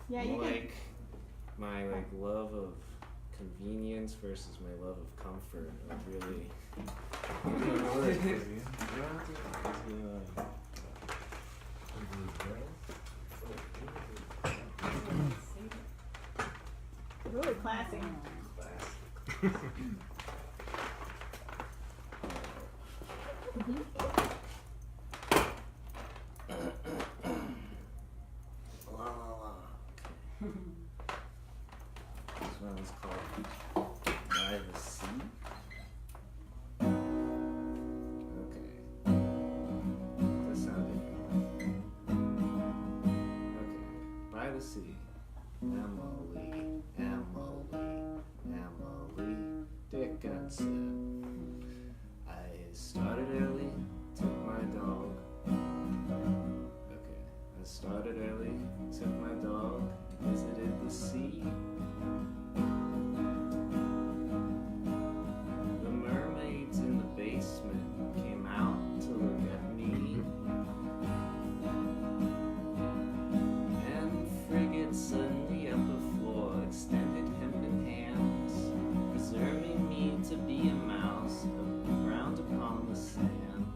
Yeah, you can. Like my love of convenience versus my love of comfort are really. Really classy. La la la. This one is called by the sea. Okay. That sounded good. Okay. By the sea. Emily, Dickinson. I started early, took my dog. Okay. I started early, took my dog, visited the sea. The mermaids in the basement came out to look at me. And frigates on the upper floor extended hempen hands, preserving me to be a mouse aground upon the sand.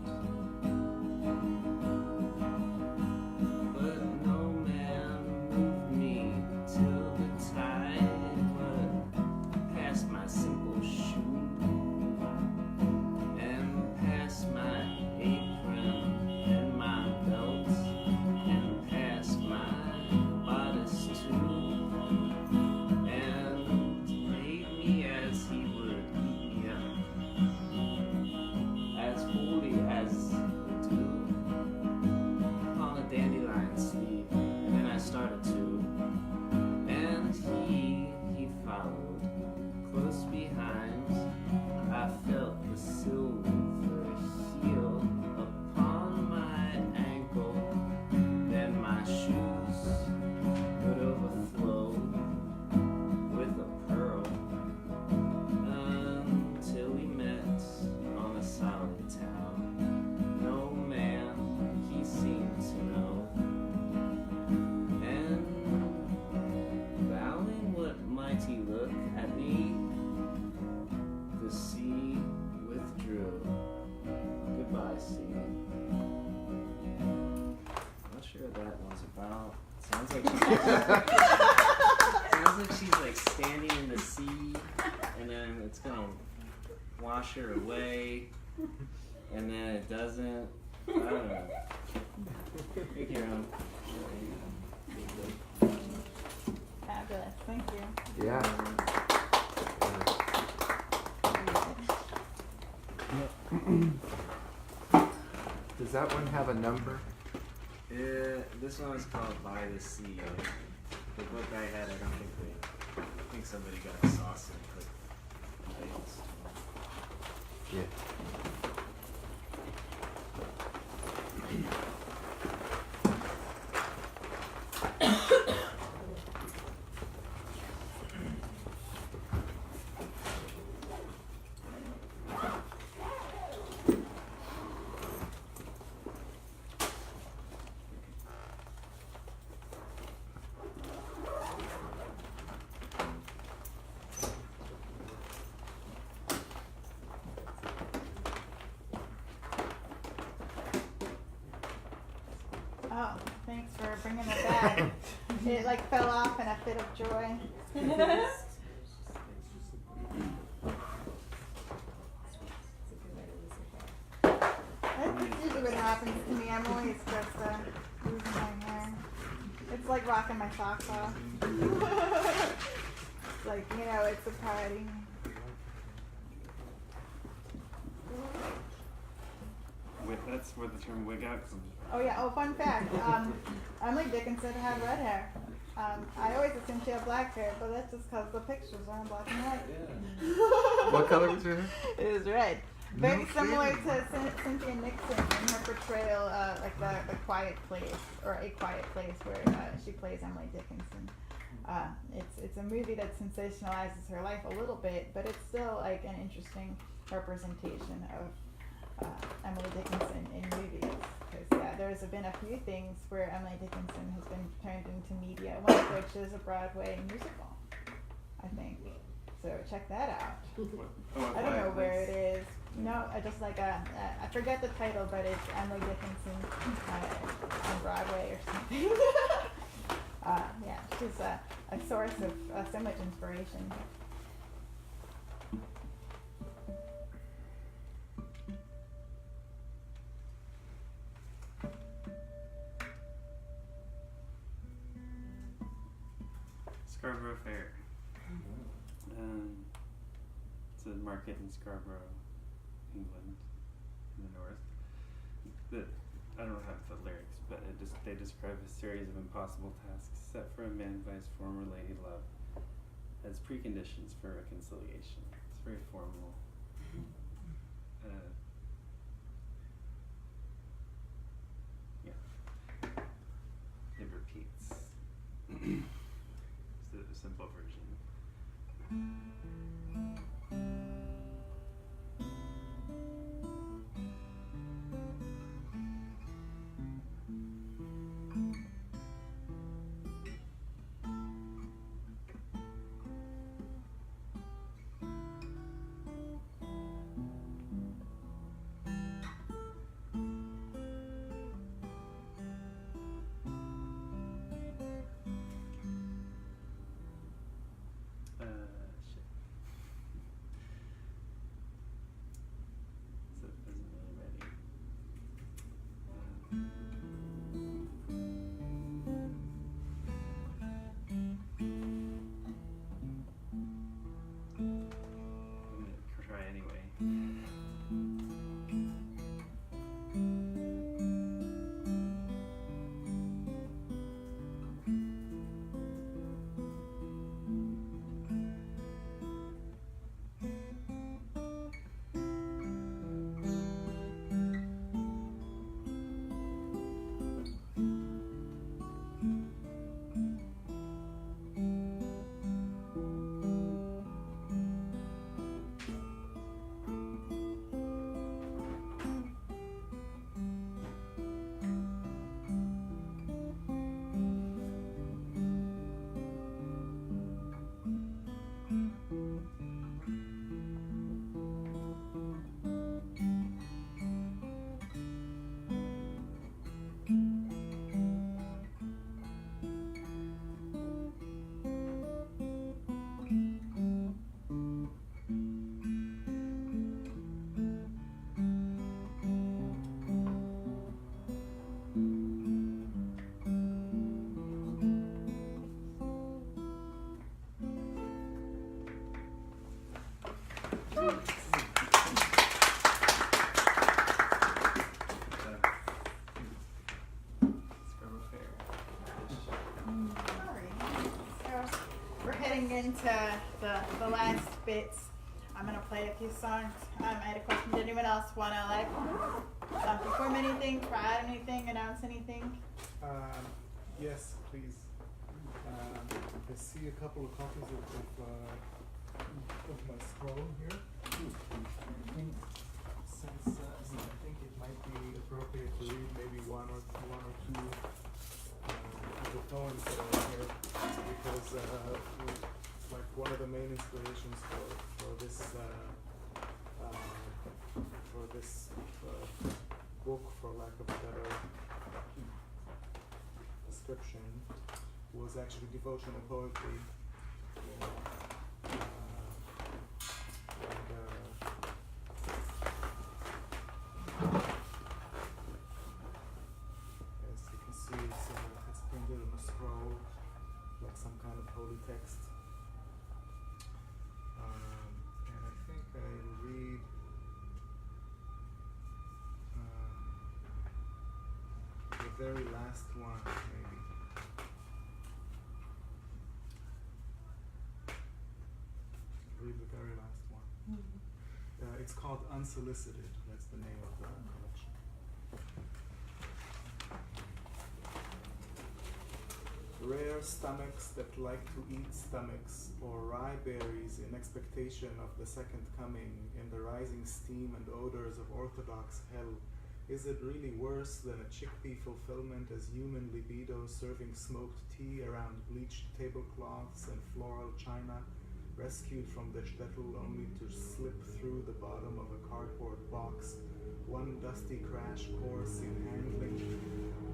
But no man moved me till the tide would pass my simple shoe and pass my apron and my belt and pass my bodice too, and ate me as he would eat me up, as wholly as the dew upon a dandelion sleeve. And then I started to, and he followed close behind. I felt the silver heel upon my ankle, then my shoes would overflow with a pearl until we met on a solid town. No man he seemed to know, and bowing what mighty look at me, the sea withdrew. Goodbye, sea. Not sure what that one's about. Sounds like she's like standing in the sea, and then it's gonna wash her away, and then it doesn't. I don't know. Pick your own. Fabulous. Thank you. Yeah. Does that one have a number? This one is called By the Sea. The book I had, I think somebody got sauce and put titles. Yeah. Oh, thanks for bringing it back. It like fell off in a fit of joy. That's usually what happens to me. I'm always just losing my hair. It's like rocking my socks off. Like, you know, it's a party. That's where the term wig out comes from. Oh yeah, oh fun fact, Emily Dickinson had red hair. I always assumed she had black hair, but that's just because the pictures are in black and white. What color was her hair? It was red. Very No similar kidding. to Cynthia Nixon in her portrayal, like the Quiet Place, or A Quiet Place, where she plays Emily Dickinson. It's a movie that sensationalizes her life a little bit, but it's still like an interesting representation of Emily Dickinson in movies. Because there's been a few things where Emily Dickinson has been turned into media, one of which is a Broadway musical, I think. So check that out. I don't know where it is. No, I just like I forget the title, but it's Emily Dickinson on Broadway or something. Yeah, she's a source of so much inspiration. Scarborough Fair. market in Scarborough, England, in the north. I don't have the lyrics, but they describe a series of impossible tasks set for a man by his former lady love as preconditions for reconciliation. It's very formal. Yeah. It repeats. It's the simple version. Shit. So it isn't really ready. I'm gonna try anyway. Scarborough Fair. Alright, so we're heading into the last bits. I'm gonna play a few songs. I had a question. Did anyone else wanna perform anything, try out anything, announce anything? Yes, please. I see a couple of copies of my scroll here. Since I think it might be appropriate to read maybe one or two of the poems that are here, because like one of the main inspirations for this book, for lack of a better description, was actually devotional poetry. As you can see, it's printed on a scroll, like some kind of holy text. And I think I'll read the very last one, maybe. Read the very last one. It's called Unsolicited. That's the name of the collection. Rare stomachs that like to eat stomachs, or rye berries in expectation of the second coming, in the rising steam and odors of orthodox hell. Is it really worse than a chickpea fulfillment as human libido serving smoked tea around bleached tablecloths and floral china, rescued from the shtetl only to slip through the bottom of a cardboard box, one dusty crash course in handling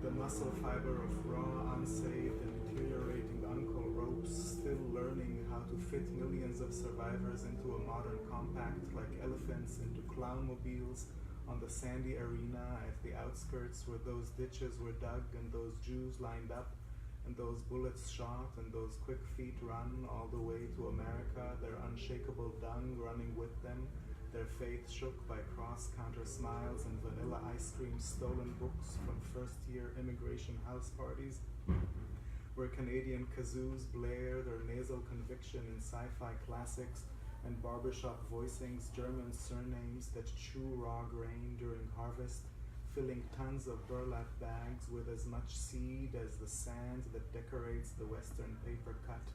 the muscle fiber of raw, unsaved, and deteriorating uncle ropes, still learning how to fit millions of survivors into a modern compact like elephants into clownmobiles on the sandy arena at the outskirts where those ditches were dug and those Jews lined up, and those bullets shot, and those quick feet run all the way to America, their unshakable dung running with them, their faith shook by cross-counter smiles and vanilla ice cream stolen books from first-year immigration house parties, where Canadian kazoos blare their nasal conviction in sci-fi classics and barbershop voicings, German surnames that chew raw grain during harvest, filling tons of burlap bags with as much seed as the sand that decorates the western paper cut,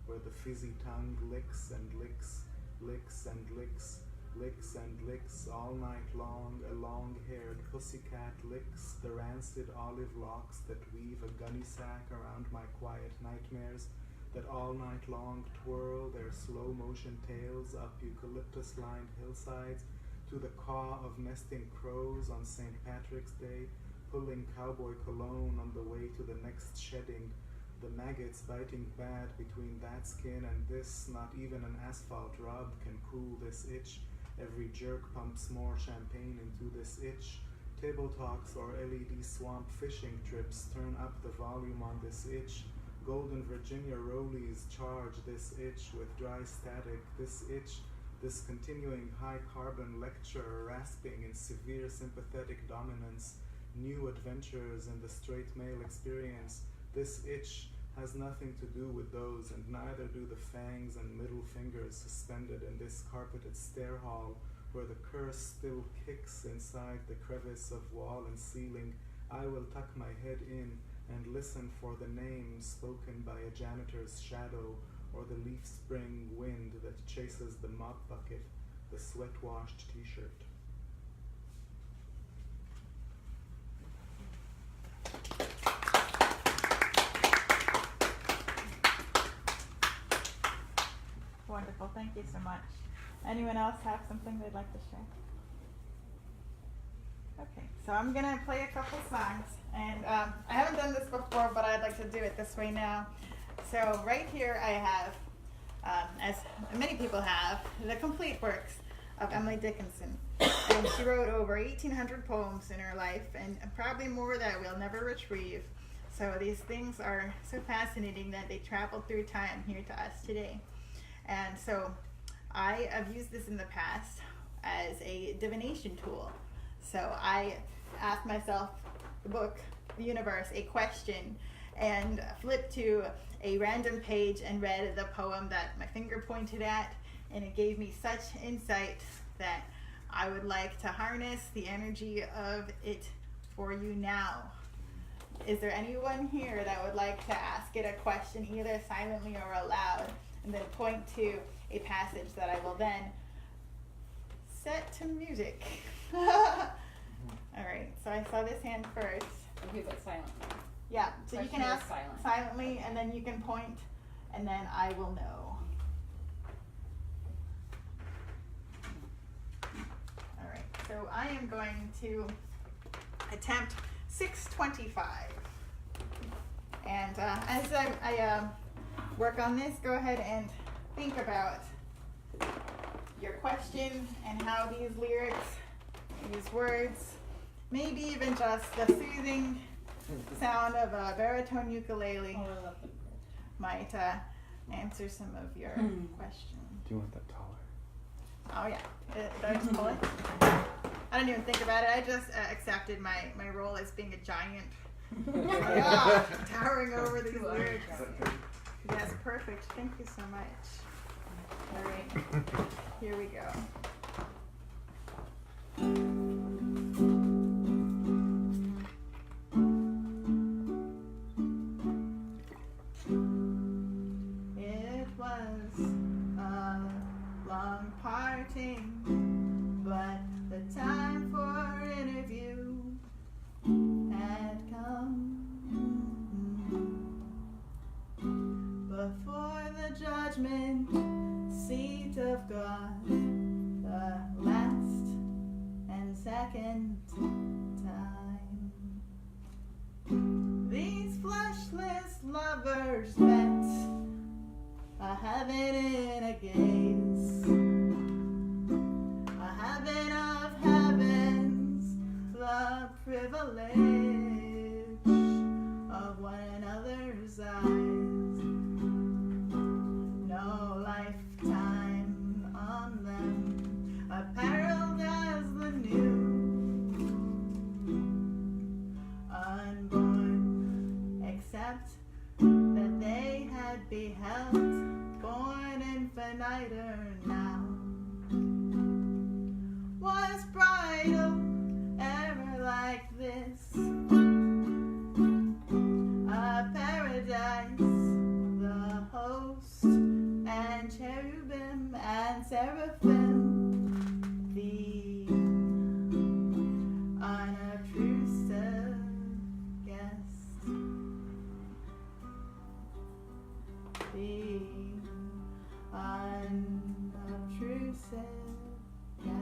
where the fizzy tongue licks and licks, licks and licks, licks and licks all night long. A long-haired pussycat licks the rancid olive locks that weave a gunny sack around my quiet nightmares, that all night long twirl their slow-motion tails up eucalyptus-lined hillsides to the caw of nesting crows on St. Patrick's Day, pulling cowboy cologne on the way to the next shedding, the maggots biting bad between that skin and this. Not even an asphalt rub can cool this itch. Every jerk pumps more champagne into this itch. Table talks or LED swamp fishing trips turn up the volume on this itch. Golden Virginia rollies charge this itch with dry static. This itch, this continuing high carbon lecture rasping in severe sympathetic dominance. New adventures in the straight male experience. This itch has nothing to do with those, and neither do the fangs and middle fingers suspended in this carpeted stair hall, where the curse still kicks inside the crevice of wall and ceiling. I will tuck my head in and listen for the name spoken by a janitor's shadow, or the leaf spring wind that chases the mop bucket, the sweat-washed t-shirt. Wonderful, thank you so much. Anyone else have something they'd like to share? Okay, so I'm gonna play a couple songs, and I haven't done this before, but I'd like to do it this way now. So right here I have, as many people have, the complete works of Emily Dickinson. And she wrote over 1,800 poems in her life, and probably more that we'll never retrieve. So these things are so fascinating that they traveled through time here to us today. And so I have used this in the past as a divination tool. So I asked myself, the book, the universe, a question, and flipped to a random page and read the poem that my finger pointed at, and it gave me such insight that I would like to harness the energy of it for you now. Is there anyone here that would like to ask it a question, either silently or aloud, and then point to a passage that I will then set to music? All right, so I saw this hand first. Okay, but silently. Yeah, so you can Question is ask silent. silently, and then you can point, and then I will know. All right, so I am going to attempt 625. And as I work on this, go ahead and think about your question and how these lyrics, these words, maybe even just the soothing sound of a baritone ukulele might answer some of your questions. Do you want that taller? Oh yeah, did I just pull it? I don't even think about it. I just accepted my role as being a giant. Yeah, towering over these lyrics. Yes, perfect. Thank you so much. All right, here we go. It was a long parting, but the time for interview had come. Before the judgment seat of God, the last and second time, these fleshless lovers met, a heaven in a gaze, a heaven of heavens, the privilege of one another's said best.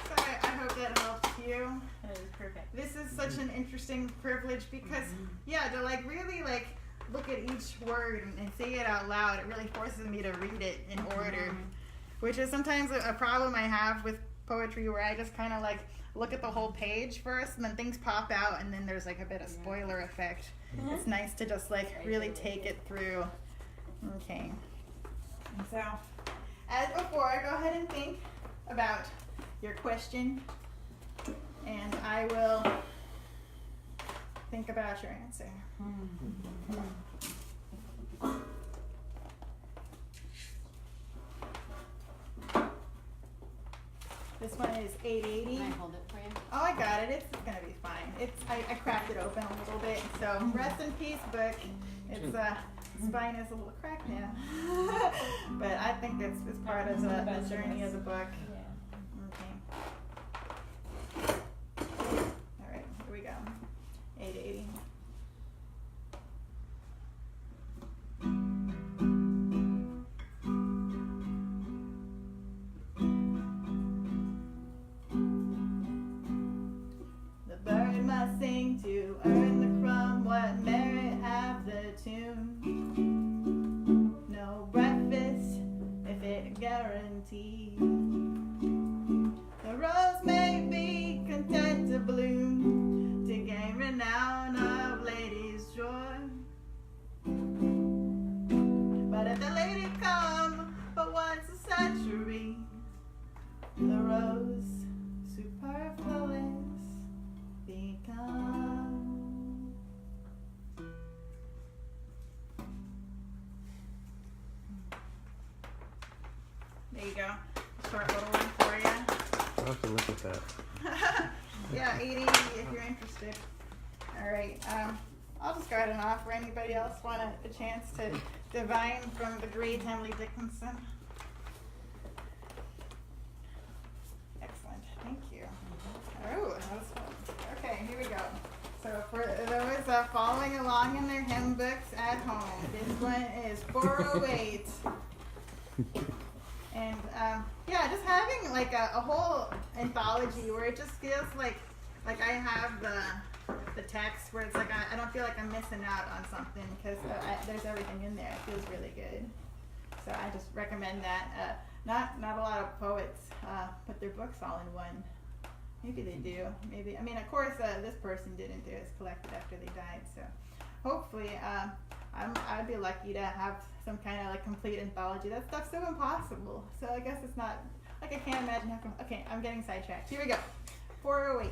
So I hope that helps you. That is perfect. This is such an interesting privilege because, yeah, to like really like look at each word and say it out loud, it really forces me to read it in order, which is sometimes a problem I have with poetry, where I just kind of like look at the whole page first and then things pop out and then there's like a bit of spoiler effect. It's nice to just like really take it through. Okay. And so, as before, go ahead and think about your question, and I will think about your answer. This one is 880. Can I hold it for you? Oh, I got it. It's gonna be fine. I cracked it open a little bit. So rest in peace, book. It's spine is a little cracked now, but I think it's part of the journey of the book. Okay. All right, here we go. 880. The bird must sing to earn the crumb. What merit have the tune? No breakfast if it guarantees. The rose may be content to bloom, to gain renown of ladies' joy. But if the lady come but once a century, the rose superfluous become. There you go. Short little one for you. I'll have to look at that. Yeah, 80 if you're interested. All right. I'll just go ahead and offer anybody else want a chance to divine from the great Emily Dickinson. Excellent. Thank you. Oh, that was fun. Okay, here we go. So for those following along in their hymn books at home, this one is 408. And yeah, just having like a whole anthology where it just feels like I have the text where it's like I don't feel like I'm missing out on something because there's everything in there. It feels really good. So I just recommend that. Not a lot of poets put their books all in one. Maybe they do. Maybe, I mean, of course, this person didn't. It was collected after they died. So hopefully, I'd be lucky to have some kind of like complete anthology. That stuff's so impossible. So I guess it's not like I can't imagine how. Okay, I'm getting sidetracked. Here we go. 408.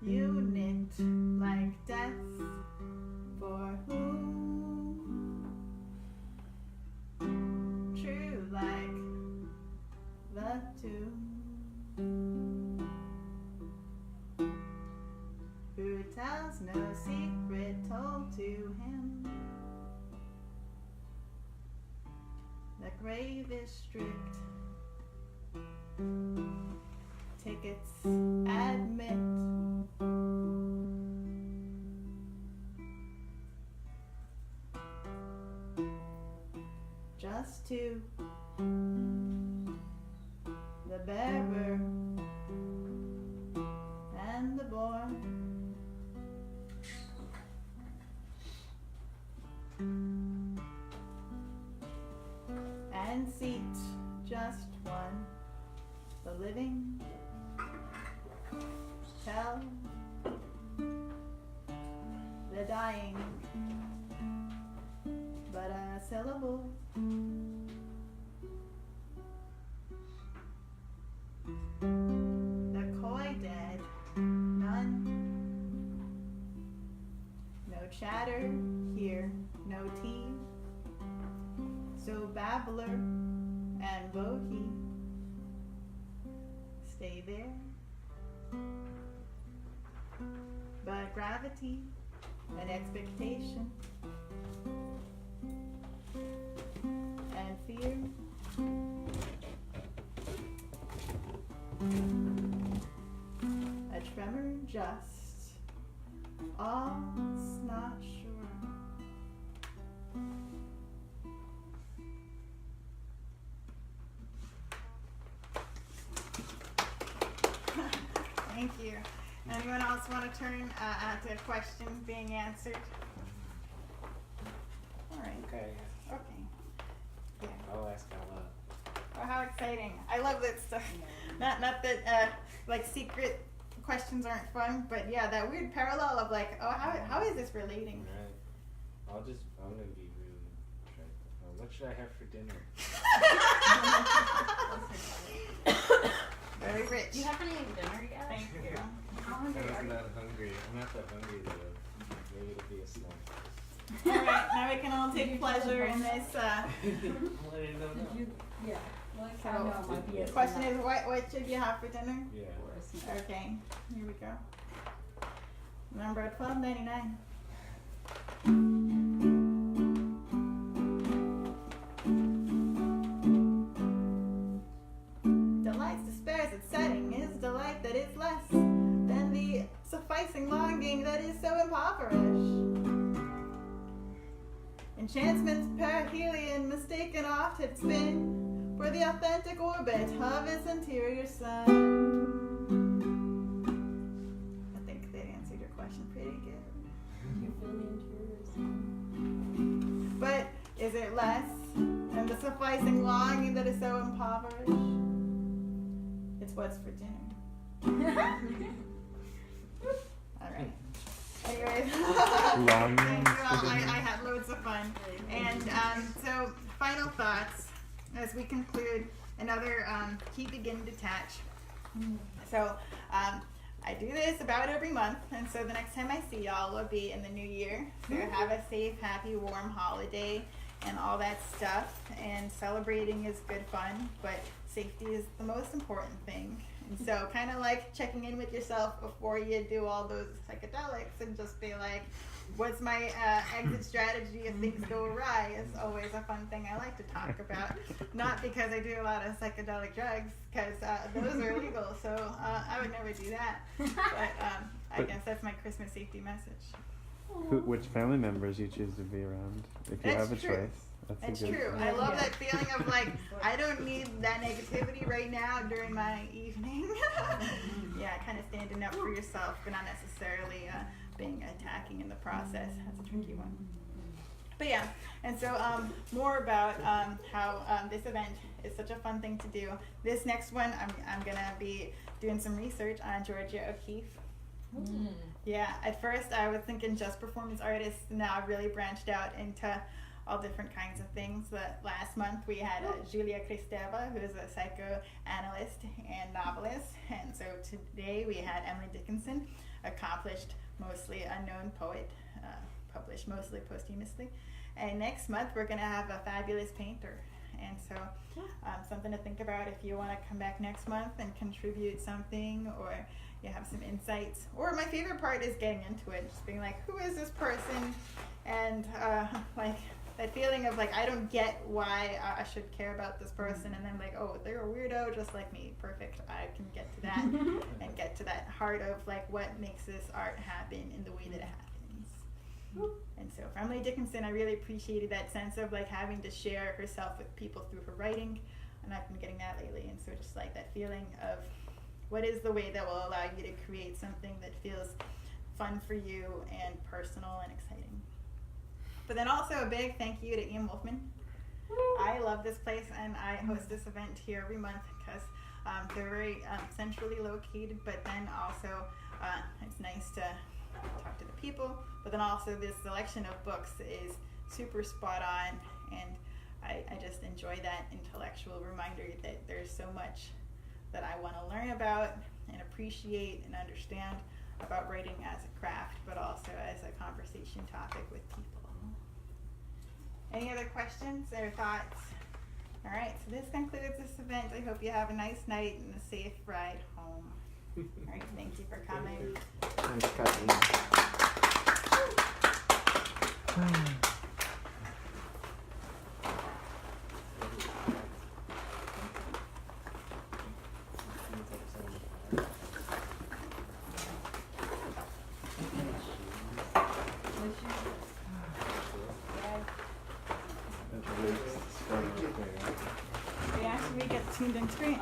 You knit like death for whom? True like the tomb. Who tells no secret told to him? The grave is strict. Tickets admit. Just to the bearer and the born. And seat just one. The living tell the dying but a syllable. The coy dead, none. No chatter here, no tea. So babbler and bogey stay there. But gravity and expectation and fear. A tremor just, all's not sure. Thank you. Anyone else want to turn to questions being answered? All right. Okay, Okay. Yeah. I'll ask out loud. Oh, how exciting! I love that stuff. Not that like secret questions aren't fun, but yeah, that weird parallel of like, oh, how is this relating? Right. I'm gonna be really try. What should I have for dinner? Very rich. You haven't eaten dinner yet? Thank you. How hungry are I'm you? not hungry. I'm not that hungry though. Maybe it'll be a snack. All right, now we can all take pleasure in this. Yeah. Well, I So, know it might be a The question snack is, what should you have for dinner? Yeah. or a snack. Okay, here we go. Number $12.99. Delight's despairs its setting is delight that is less than the sufficing longing that is so impoverished. Enchantment's perihelion mistaken oft it's been for the authentic orbit of its interior sun. I think that answered your question pretty good. You feel the interior. But is it less than the sufficing longing that is so impoverished? It's what's for dinner. Alright. Anyways. Longing Thank you all. for I dinner. had loads of fun. And so final thoughts as we conclude another Keep Begin Detach. So I do this about every month, and so the next time I see y'all will be in the new year. So have a safe, happy, warm holiday and all that stuff. And celebrating is good fun, but safety is the most important thing. And so kind of like checking in with yourself before you do all those psychedelics and just be like, what's my exit strategy if things go awry is always a fun thing I like to talk about. Not because I do a lot of psychedelic drugs, because those are illegal, so I would never do that. But I guess that's my Christmas safety message. Which family members you choose to be around, if you That's have a true. choice. That's It's a good true. thing. I love that feeling of like, I don't need that negativity right now during my evening. Yeah, kind of standing up for yourself, but not necessarily being attacking in the process. That's a tricky one. But yeah, and so more about how this event is such a fun thing to do. This next one, I'm gonna be doing some research on Georgia O'Keeffe. Yeah, at first I was thinking just performance artists, and now I've really branched out into all different kinds of things. But last month we had Julia Kristeva, who is a psychoanalyst and novelist, and so today we had Emily Dickinson, accomplished, mostly unknown poet, published mostly posthumously. And next month we're going to have a fabulous painter. And so something to think about if you want to come back next month and contribute something, or you have some insights. Or my favorite part is getting into it, just being like, who is this person? And like that feeling of like, I don't get why I should care about this person, and then like, oh, they're a weirdo just like me. Perfect. I can get to that and get to that heart of like what makes this art happen in the way that it happens. And so for Emily Dickinson, I really appreciated that sense of like having to share herself with people through her writing, and I've been getting that lately. And so just like that feeling of what is the way that will allow you to create something that feels fun for you and personal and exciting. But then also a big thank you to Ian Wolfman. I love this place, and I host this event here every month because they're very centrally located, but then also it's nice to talk to the people, but then also this selection of books is super spot on, and I just enjoy that intellectual reminder that there's so much that I want to learn about and appreciate and understand about writing as a craft, but also as a conversation topic with people. Any other questions or thoughts? All right, so this concludes this event. I hope you have a nice night and a safe ride home. All right, thank you for coming. Thanks, Kathleen. We actually get tuned in screen.